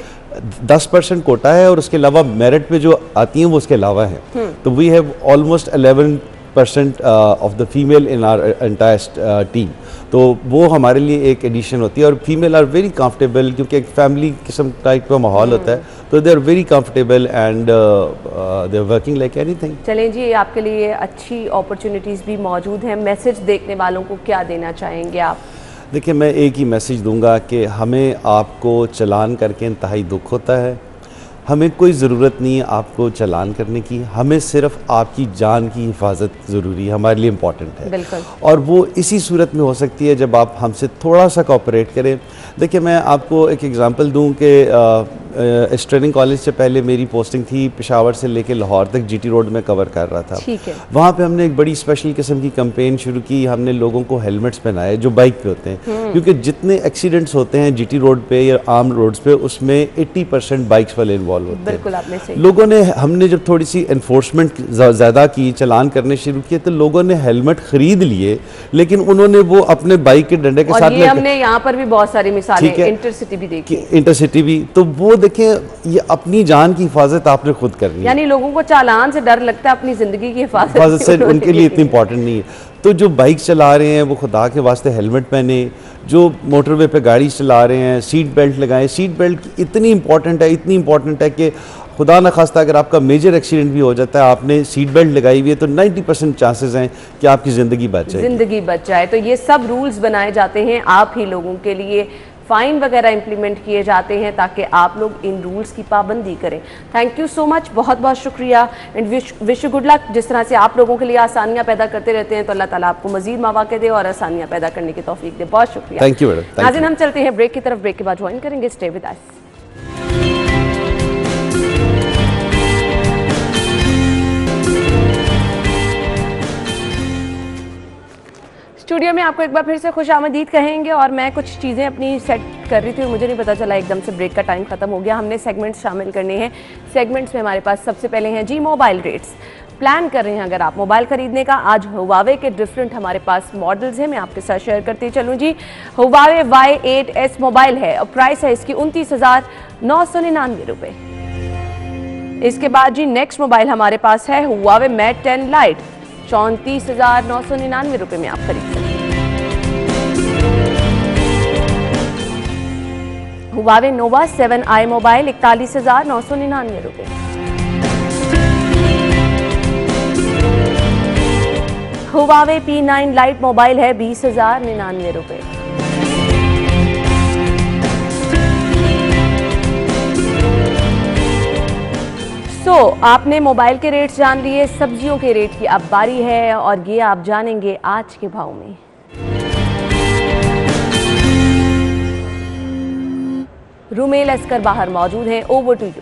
10% कोटा है, और उसके अलावा मेरिट पे जो आती हैं वो उसके अलावा है। तो we have almost 11% of the female in our entire team. तो वो हमारे लिए एक एडिशन होती है, और फीमेल आर वेरी कंफर्टेबल क्योंकि एक फैमिली किस्म टाइप का माहौल होता है, तो they are very comfortable and they are working like anything. चलें जी, आपके लिए अच्छी अपॉर्चुनिटीज़ भी मौजूद हैं। मैसेज देखने वालों को क्या देना चाहेंगे आप? देखिए, मैं एक ही मैसेज दूंगा कि हमें आपको चलान करके इंतहाई दुख होता है। हमें कोई ज़रूरत नहीं है आपको चालान करने की, हमें सिर्फ आपकी जान की हिफाजत ज़रूरी है, हमारे लिए इम्पॉर्टेंट है। बिल्कुल। और वो इसी सूरत में हो सकती है जब आप हमसे थोड़ा सा कोऑपरेट करें। देखिए मैं आपको एक एग्जांपल दूं कि इस ट्रेनिंग कॉलेज से पहले मेरी पोस्टिंग थी पेशावर से लेकर लाहौर तक जीटी रोड में कवर कर रहा था। ठीक है। वहाँ पे हमने एक बड़ी स्पेशल किस्म की कैंपेन शुरू की, हमने लोगों को हेलमेट्स पहनाए जो बाइक पे होते हैं, क्योंकि जितने एक्सीडेंट्स होते हैं जीटी रोड पे या आम रोड्स पे उसमें 80% बाइक्स वाले इन्वॉल्व होते हैं। बिल्कुल आपने सही। लोगों ने, हमने जब थोड़ी सी एनफोर्समेंट ज़्यादा की, चालान करने शुरू किए, तो लोगों ने हेलमेट खरीद लिए, लेकिन उन्होंने वो अपने बाइक के डंडे के साथ ये हमने यहाँ पर भी बहुत सारी मिसालें, इंटरसिटी भी देखी, इंटरसिटी भी, तो वो देखें ये अपनी जान की हिफाजत आपने खुद करनी है। यानी लोगों को चालान से डर लगता है, अपनी जिंदगी की हिफाजत से उनके लिए इतनी इंपॉर्टेंट नहीं है। तो जो बाइक चला रहे हैं वो खुदा के वास्ते हेलमेट पहने, जो मोटरवे पे गाड़ी चला रहे हैं सीट बेल्ट लगाएं। सीट बेल्ट इतनी इंपॉर्टेंट है, इतनी इंपॉर्टेंट है कि खुदा न खास्ता अगर आपका मेजर एक्सीडेंट भी हो जाता है, आपने सीट बेल्ट लगाई हुई है तो 90% चांसेस हैं कि आपकी ज़िंदगी बच जाए। ज़िंदगी बच जाए। तो ये सब रूल्स बनाए जाते हैं आप ही लोगों के लिए, फाइन वगैरह इंप्लीमेंट किए जाते हैं ताकि आप लोग इन रूल्स की पाबंदी करें। थैंक यू सो मच, बहुत बहुत शुक्रिया and wish you good luck. जिस तरह से आप लोगों के लिए आसानियां पैदा करते रहते हैं तो अल्लाह ताला आपको मजीद मौके दे और आसानियां पैदा करने की तौफीक दे। बहुत शुक्रिया। Thank you madam. नाज़रीन हम चलते हैं ब्रेक की तरफ, ब्रेक के बाद ज्वाइन करेंगे, स्टे विद अस। स्टूडियो में आपको एक बार फिर से खुशामदीद कहेंगे और मैं कुछ चीज़ें अपनी सेट कर रही थी और मुझे नहीं पता चला एकदम से ब्रेक का टाइम ख़त्म हो गया। हमने सेगमेंट्स शामिल करने हैं। सेगमेंट्स में हमारे पास सबसे पहले हैं जी मोबाइल रेट्स। प्लान कर रहे हैं अगर आप मोबाइल ख़रीदने का, आज हुवावे के डिफरेंट हमारे पास मॉडल्स हैं, मैं आपके साथ शेयर करती चलूँ जी। हुवावे Y8S मोबाइल है और प्राइस है इसकी 29,999 रुपये। इसके बाद जी नेक्स्ट मोबाइल हमारे पास है हुवावे Mate 10 लाइट, 34,999 रुपये में आप खरीद सकते हैं। हुवावे नोवा 7i मोबाइल 41,999 रुपये। हुवावे P9 लाइट मोबाइल है 20,099 रुपये। आपने मोबाइल के रेट्स जान लिए, सब्जियों के रेट की अब बारी है और ये आप जानेंगे आज के भाव में। रुमेल अस्कर बाहर मौजूद हैं, ओवर टू यू।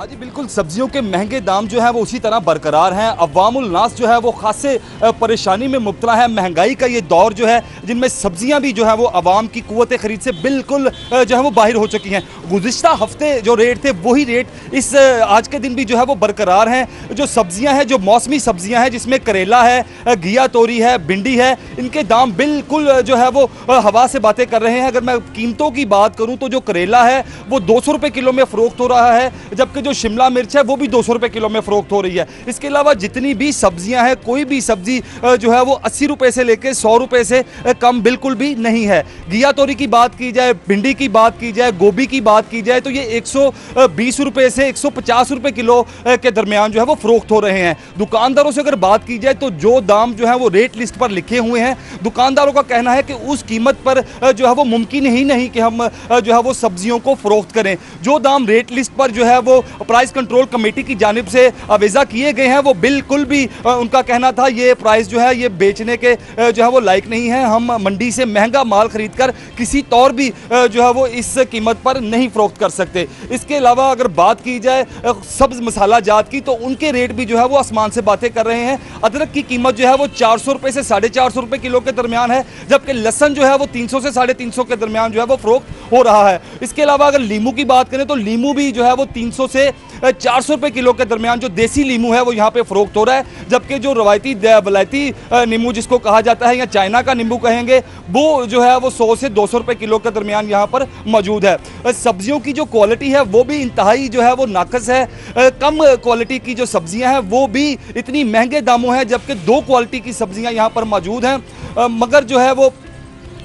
जी बिल्कुल, सब्जियों के महंगे दाम जो है वो उसी तरह बरकरार हैं। अवामुल नास जो है वो खासे परेशानी में मुब्तला है। महंगाई का ये दौर जो है जिनमें सब्जियां भी जो है वो आवाम की कुव्वत खरीद से बिल्कुल जो है वो बाहर हो चुकी हैं। गुज़िश्ता हफ्ते जो रेट थे वही रेट इस आज के दिन भी जो है वो बरकरार हैं। जो सब्जियां हैं, जो मौसमी सब्जियां हैं, जिसमें करेला है, घिया तोरी है, भिंडी है, इनके दाम बिल्कुल जो है वो हवा से बातें कर रहे हैं। अगर मैं कीमतों की बात करूँ तो जो करेला है वो 200 रुपये किलो में फ़रोख्त हो रहा है, जबकि शिमला मिर्च है वो भी 200 रुपए किलो में फरोख्त हो रही है। इसके अलावा जितनी भी सब्जियां हैं, कोई भी सब्जी जो है वो 80 रुपए से लेकर 100 रुपए से कम बिल्कुल भी नहीं है। घिया तोरी की बात की जाए, भिंडी की बात की जाए, गोभी की बात की जाए तो ये 120 रुपए से 150 रुपए किलो के दरमियान जो है वो फरोख्त हो रहे हैं। दुकानदारों से अगर बात की जाए तो जो दाम जो है वो रेट लिस्ट पर लिखे हुए हैं, दुकानदारों का कहना है कि उस कीमत पर जो है वो मुमकिन ही नहीं कि हम जो है वो सब्जियों को फरोख्त करें। जो दाम रेट लिस्ट पर जो है वो प्राइस कंट्रोल कमेटी की जानिब से अवेजा किए गए हैं वो बिल्कुल भी उनका कहना था ये प्राइस जो है ये बेचने के जो है वो लायक नहीं है। हम मंडी से महंगा माल खरीदकर किसी तौर भी जो है वो इस कीमत पर नहीं फरोख्त कर सकते। इसके अलावा अगर बात की जाए सब्ज मसाला जात की तो उनके रेट भी जो है वो आसमान से बातें कर रहे हैं। अदरक की कीमत जो है वो 400 रुपए से 450 रुपए किलो के दरमियान है, जबकि लहसन जो है वो 300 से 350 के दरमियान जो है वो फरोख्त हो रहा है। इसके अलावा अगर लीमू की बात करें तो लीमू भी जो है वो 300 से 400 रुपए किलो के दरमियान जो देसी नींबू है वो यहाँ पे फरोख्त हो रहा है, जबकि जो रवायती वलायती नींबू जिसको कहा जाता है या चाइना का नींबू कहेंगे वो जो है वो 100 से 200 रुपए किलो के दरमियान यहाँ पर मौजूद है। सब्जियों की जो क्वालिटी है वो भी इंतहाई जो है वो नाकस है। कम क्वालिटी की जो सब्जियां हैं वो भी इतनी महंगे दामों हैं, जबकि 2 क्वालिटी की सब्जियां यहाँ पर मौजूद हैं। मगर जो है वो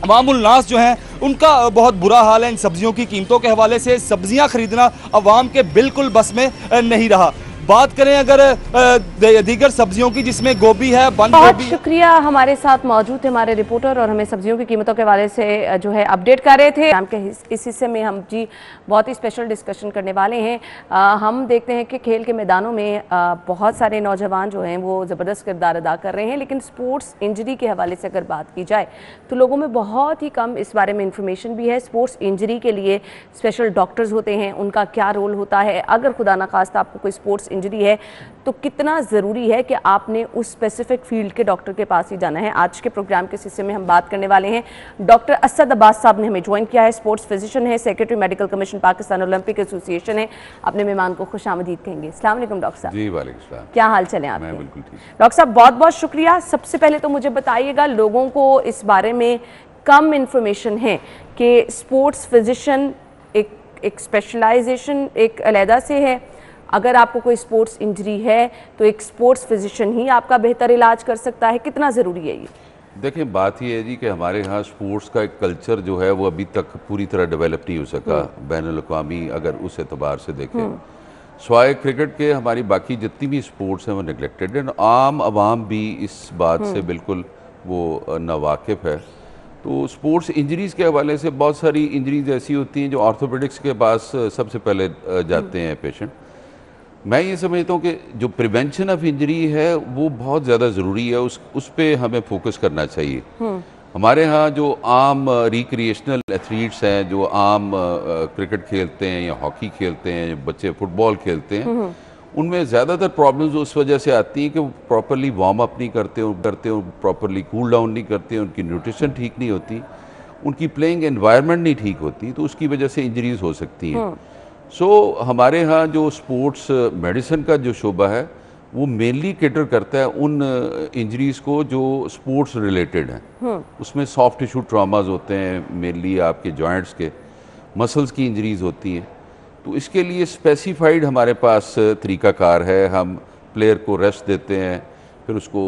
अवामुल नास जो हैं उनका बहुत बुरा हाल है। इन सब्जियों की कीमतों के हवाले से सब्जियां खरीदना अवाम के बिल्कुल बस में नहीं रहा। बात करें अगर दीगर सब्जियों की जिसमें गोभी है, बंद बहुत गोभी। शुक्रिया, हमारे साथ मौजूद थे हमारे रिपोर्टर और हमें सब्जियों की कीमतों के हवाले से जो है अपडेट कर रहे थे। के इस हिस्से में हम जी बहुत ही स्पेशल डिस्कशन करने वाले हैं। हम देखते हैं कि खेल के मैदानों में बहुत सारे नौजवान जो हैं वो ज़बरदस्त किरदार अदा कर रहे हैं, लेकिन स्पोर्ट्स इंजरी के हवाले से अगर बात की जाए तो लोगों में बहुत ही कम इस बारे में इंफॉर्मेशन भी है। स्पोर्ट्स इंजरी के लिए स्पेशल डॉक्टर्स होते हैं, उनका क्या रोल होता है, अगर खुदा ना खास्ता आपको कोई स्पोर्ट्स इंजरी है तो कितना ज़रूरी है कि आपने उस स्पेसिफिक फील्ड के डॉक्टर के पास ही जाना है। आज के प्रोग्राम के हिस्से में हम बात करने वाले हैं। डॉक्टर असद अब्बास साहब ने हमें ज्वाइन किया है, स्पोर्ट्स फिजिशियन है, secretary medical commission Pakistan Olympic association है। अपने मेहमान को खुशामदीद कहेंगे। अस्सलाम वालेकुम डॉक्टर साहब। जी वालेकुम सलाम। क्या हाल चले आप? मैं बिल्कुल ठीक। डॉक्टर साहब बहुत बहुत शुक्रिया। सबसे पहले तो मुझे बताइएगा, लोगों को इस बारे में कम इंफॉर्मेशन है कि स्पोर्ट्स फिजिशियन एक स्पेशलाइजेशन एक अलहदा से है। अगर आपको कोई स्पोर्ट्स इंजरी है तो एक स्पोर्ट्स फिजिशियन ही आपका बेहतर इलाज कर सकता है, कितना ज़रूरी है ये? देखिए बात ये है जी कि हमारे यहाँ स्पोर्ट्स का एक कल्चर जो है वो अभी तक पूरी तरह डेवलप नहीं हो सका बैनुल-अक़वामी, अगर उस एतबार से देखें। स्वाय क्रिकेट के हमारी बाकी जितनी भी स्पोर्ट्स हैं वो नेगलेक्टेड है। आम आवाम भी इस बात से बिल्कुल वो नावाकिफ़ है। तो स्पोर्ट्स इंजरीज़ के हवाले से बहुत सारी इंजरीज़ ऐसी होती हैं जो ऑर्थोपेडिक्स के पास सबसे पहले जाते हैं पेशेंट। मैं ये समझता हूँ कि जो प्रिवेंशन ऑफ इंजरी है वो बहुत ज़्यादा ज़रूरी है, उस पे हमें फोकस करना चाहिए। हमारे यहाँ जो आम रिक्रिएशनल एथलीट्स हैं, जो आम क्रिकेट खेलते हैं या हॉकी खेलते हैं, जो बच्चे फुटबॉल खेलते हैं, उनमें ज़्यादातर प्रॉब्लम्स उस वजह से आती हैं कि वो प्रॉपरली वार्म अप नहीं करते, प्रॉपरली कूल डाउन नहीं करते, उनकी न्यूट्रिशन ठीक नहीं होती, उनकी प्लेइंग एनवायरनमेंट नहीं ठीक होती, तो उसकी वजह से इंजरीज़ हो सकती हैं। सो हमारे यहाँ जो स्पोर्ट्स मेडिसिन का जो शोबा है वो मेनली केटर करता है उन इंजरीज़ को जो स्पोर्ट्स रिलेटेड हैं। उसमें सॉफ्ट टिश्यू ट्रॉमाज होते हैं, मेनली आपके जॉइंट्स के, मसल्स की इंजरीज़ होती हैं। तो इसके लिए स्पेसिफाइड हमारे पास तरीक़ाकार है। हम प्लेयर को रेस्ट देते हैं, फिर उसको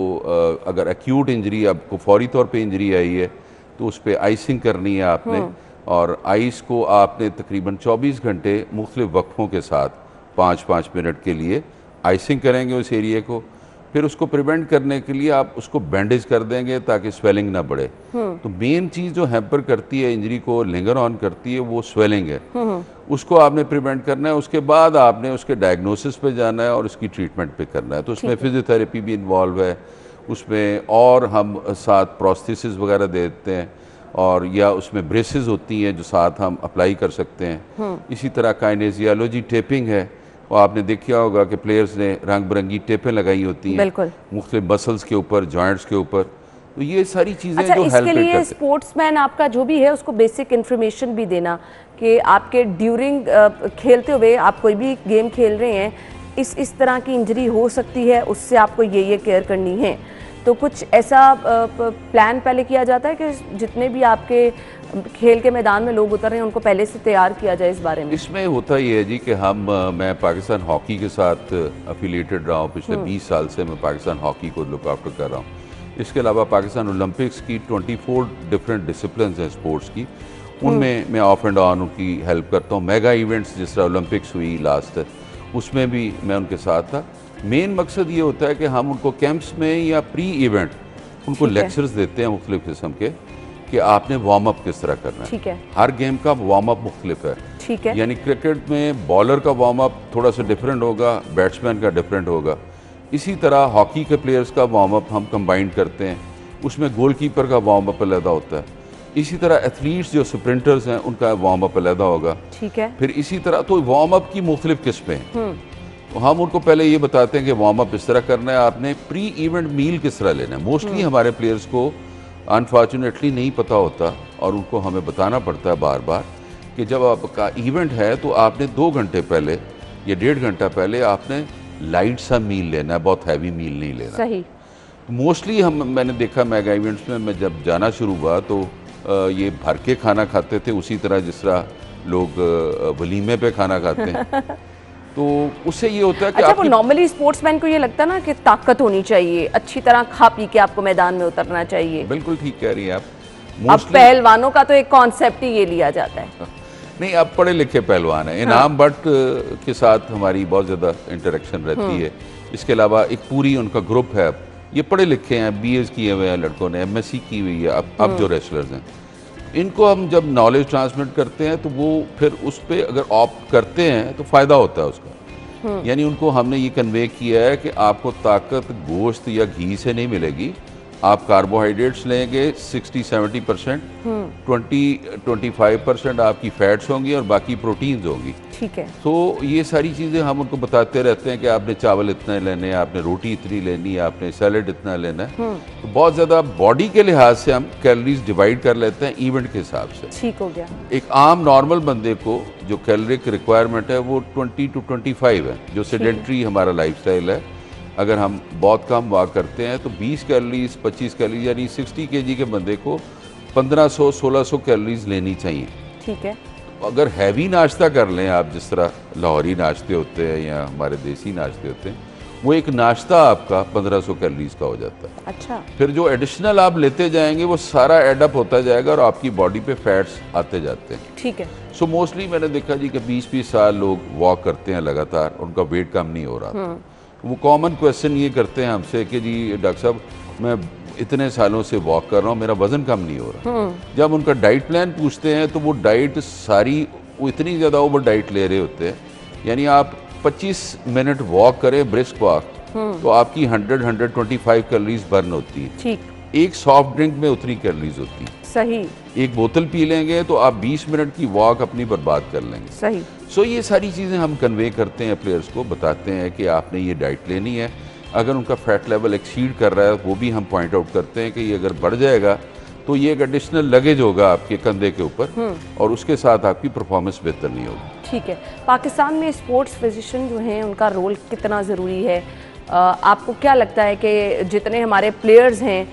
अगर एक्यूट इंजरी, आपको फौरी तौर पे इंजरी आई है तो उस पर आइसिंग करनी है आपने, और आइस को आपने तकरीबन 24 घंटे मुख्तलिफ वक्फों के साथ 5-5 मिनट के लिए आइसिंग करेंगे उस एरिया को। फिर उसको प्रिवेंट करने के लिए आप उसको बैंडेज कर देंगे ताकि स्वेलिंग ना बढ़े। तो मेन चीज़ जो हैम्पर करती है इंजरी को, लिंगर ऑन करती है, वो स्वेलिंग है। उसको आपने प्रिवेंट करना है। उसके बाद आपने उसके डायग्नोसिस पे जाना है और उसकी ट्रीटमेंट पे करना है। तो उसमें फिजियोथेरेपी भी इन्वॉल्व है उसमें, और हम साथ प्रोस्थेसिस वगैरह देते हैं, और या उसमें ब्रेसेस होती हैं जो साथ हम अप्लाई कर सकते हैं। इसी तरह काइनेजियोलॉजी टेपिंग है, और आपने देखा होगा कि प्लेयर्स ने रंग बिरंगी टेपें लगाई होती हैं मुख्तलिफ मसल्स के ऊपर, जॉइंट्स के ऊपर। तो ये सारी चीज़ें जो हेल्प करती हैं। इसके लिए स्पोर्ट्समैन आपका जो भी है उसको बेसिक इन्फॉर्मेशन भी देना कि आपके ड्यूरिंग खेलते हुए आप कोई भी गेम खेल रहे हैं, इस तरह की इंजरी हो सकती है, उससे आपको ये केयर करनी है। तो कुछ ऐसा प्लान पहले किया जाता है कि जितने भी आपके खेल के मैदान में लोग उतर रहे हैं उनको पहले से तैयार किया जाए इस बारे में? इसमें होता ही है जी कि मैं पाकिस्तान हॉकी के साथ अफिलिएटेड रहा हूँ। पिछले 20 साल से मैं पाकिस्तान हॉकी को लुक आफ्टर कर रहा हूँ। इसके अलावा पाकिस्तान ओलंपिक्स की 24 डिफरेंट डिसिप्लिन्स हैं स्पोर्ट्स की, उनमें मैं ऑफ एंड ऑन उनकी हेल्प करता हूँ। मेगा इवेंट्स जिस तरह ओलंपिक्स हुई लास्ट, उसमें भी मैं उनके साथ था। मेन मकसद ये होता है कि हम उनको कैंप्स में या प्री इवेंट उनको लेक्चर्स देते हैं मुख्तलिफ किस्म के, कि आपने वार्म अप किस तरह करना है। ठीक है। हर गेम का वार्म अप मुख्तलिफ है। ठीक है। यानी क्रिकेट में बॉलर का वार्म अप थोड़ा सा डिफरेंट होगा, बैट्समैन का डिफरेंट होगा। इसी तरह हॉकी के प्लेयर्स का वार्म अप हम कंबाइन करते हैं, उसमें गोलकीपर का वार्म अप अलग होता है। इसी तरह एथलीट्स जो स्प्रिंटर्स हैं उनका वार्म अप अलग होगा। ठीक है। फिर इसी तरह तो वार्म अप की मुख्तलिफ किस्में हैं। तो हम उनको पहले ये बताते हैं कि वार्म अप इस तरह करना है, आपने प्री इवेंट मील किस तरह लेना है। मोस्टली हमारे प्लेयर्स को अनफॉर्चुनेटली नहीं पता होता, और उनको हमें बताना पड़ता है बार बार कि जब आपका इवेंट है तो आपने 2 घंटे पहले या 1.5 घंटा पहले आपने लाइट सा मील लेना है, बहुत हैवी मील नहीं लेना। सही। मोस्टली मैंने देखा मेगा इवेंट्स में, मैं जब जाना शुरू हुआ तो ये भर के खाना खाते थे, उसी तरह जिस तरह लोग वलीमे पे खाना खाते हैं। तो उससे ये होता है कि वो नॉर्मली स्पोर्ट्समैन को ये लगता है ना कि ताकत होनी चाहिए, अच्छी तरह खा पी के आपको मैदान में उतरना चाहिए। बिल्कुल ठीक कह रही हैं आप। अब पहलवानों का तो एक कॉन्सेप्ट ही ये लिया जाता है। नहीं, अब पढ़े लिखे पहलवान हैं। इनाम भट्ट के साथ हमारी बहुत ज़्यादा इंटरेक्शन रहती है। इसके अलावा एक पूरी उनका ग्रुप है, ये पढ़े लिखे हैं, BA किए हुए हैं लड़कों ने, MSc की हुई है। अब जो रेसलर्स हैं, इनको हम जब नॉलेज ट्रांसमिट करते हैं तो वो फिर उस पर अगर ऑप्ट करते हैं तो फ़ायदा होता है उसका। यानी उनको हमने ये कन्वे किया है कि आपको ताकत गोश्त या घी से नहीं मिलेगी, आप कार्बोहाइड्रेट्स लेंगे 60-70%, 20-25% आपकी फैट्स होंगी और बाकी प्रोटीन्स होंगी। ठीक है। तो ये सारी चीज़ें हम उनको बताते रहते हैं कि आपने चावल इतना लेने हैं, आपने रोटी इतनी लेनी है, आपने सैलेड इतना लेना है। तो बहुत ज़्यादा बॉडी के लिहाज से हम कैलोरीज डिवाइड कर लेते हैं इवेंट के हिसाब से। ठीक हो गया। एक आम नॉर्मल बंदे को जो कैलोरिक रिक्वायरमेंट है वो 20 to 25 है, जो सेडेंट्री हमारा लाइफस्टाइल है। अगर हम बहुत कम वॉक करते हैं तो 20 कैलोरीज 25 कैलोरीज, यानी 60 kg के बंदे को 1500-1600 कैलोरीज लेनी चाहिए। ठीक है। अगर हैवी नाश्ता कर लें आप, जिस तरह लाहौरी नाश्ते होते हैं या हमारे देसी नाश्ते होते हैं, वो एक नाश्ता आपका 1500 कैलोरीज का हो जाता है। अच्छा। फिर जो एडिशनल आप लेते जाएंगे वो सारा एडअप होता जाएगा और आपकी बॉडी पे फैट्स आते जाते हैं। ठीक है। सो मोस्टली मैंने देखा जी कि 20-20 साल लोग वॉक करते हैं लगातार, उनका वेट कम नहीं हो रहा। वो कॉमन क्वेश्चन ये करते हैं हमसे कि जी डॉक्टर साहब, मैं इतने सालों से वॉक कर रहा हूँ, मेरा वजन कम नहीं हो रहा। जब उनका डाइट प्लान पूछते हैं तो वो डाइट सारी वो इतनी ज़्यादा ओवर डाइट ले रहे होते हैं। यानी आप 25 मिनट वॉक करें, ब्रिस्क वॉक, तो आपकी 100-125 कैलोरीज बर्न होती है। ठीक। एक सॉफ्ट ड्रिंक में उतनी कैलोरीज होती है। सही। एक बोतल पी लेंगे तो आप 20 मिनट की वॉक अपनी बर्बाद कर लेंगे। सही। सो ये सारी चीज़ें हम कन्वे करते हैं प्लेयर्स को, बताते हैं कि आपने ये डाइट लेनी है। अगर उनका फैट लेवल एक्सीड कर रहा है वो भी हम पॉइंट आउट करते हैं कि ये अगर बढ़ जाएगा तो ये एक एडिशनल लगेज होगा आपके कंधे के ऊपर और उसके साथ आपकी परफॉर्मेंस बेहतर नहीं होगी। ठीक है। पाकिस्तान में स्पोर्ट्स फिजिशियन जो हैं उनका रोल कितना ज़रूरी है? आपको क्या लगता है कि जितने हमारे प्लेयर्स हैं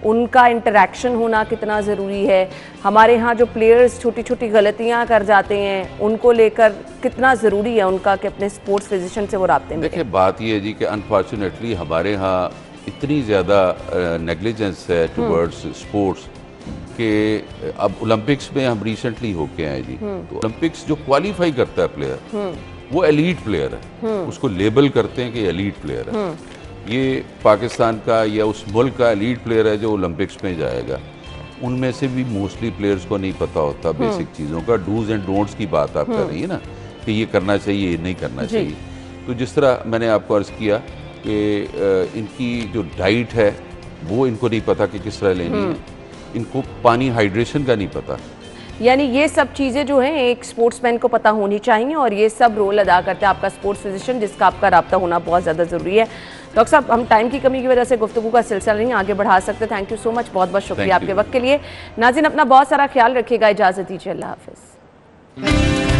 उनका इंटरेक्शन होना कितना ज़रूरी है? हमारे यहाँ जो प्लेयर्स छोटी छोटी गलतियाँ कर जाते हैं उनको लेकर कितना ज़रूरी है उनका कि अपने स्पोर्ट्स फिजिशियन से वो राब्ते में? देखिए, बात ये है जी कि अनफॉर्चुनेटली हमारे यहाँ इतनी ज़्यादा नेग्लिजेंस है टुवर्ड्स स्पोर्ट्स कि अब ओलंपिक्स में हम रिसेंटली होके आए जी, तो ओलंपिक्स जो क्वालिफाई करता है प्लेयर वो एलीट प्लेयर है, उसको लेबल करते हैं कि एलीट प्लेयर है। ये पाकिस्तान का या उस मुल्क का एलीट प्लेयर है जो ओलंपिक्स में जाएगा। उनमें से भी मोस्टली प्लेयर्स को नहीं पता होता बेसिक चीज़ों का, डूज एंड डोंट्स की बात आप कर रही है ना, कि ये करना चाहिए, ये नहीं करना चाहिए। तो जिस तरह मैंने आपको अर्ज़ किया कि इनकी जो डाइट है वो इनको नहीं पता कि किस तरह लेनी है, इनको पानी हाइड्रेशन का नहीं पता। यानी ये सब चीज़ें जो हैं एक स्पोर्ट्समैन को पता होनी चाहिए और ये सब रोल अदा करते हैं आपका स्पोर्ट्स फिजिशियन, जिसका आपका राब्ता होना बहुत ज़्यादा ज़रूरी है। डॉक्टर साहब, हम टाइम की कमी की वजह से गुफ्तगू का सिलसिला नहीं आगे बढ़ा सकते। थैंक यू सो मच, बहुत बहुत शुक्रिया आपके वक्त के लिए। नाज़रीन, अपना बहुत सारा ख्याल रखिएगा, इजाज़त दीजिए, अल्लाह हाफ़िज़।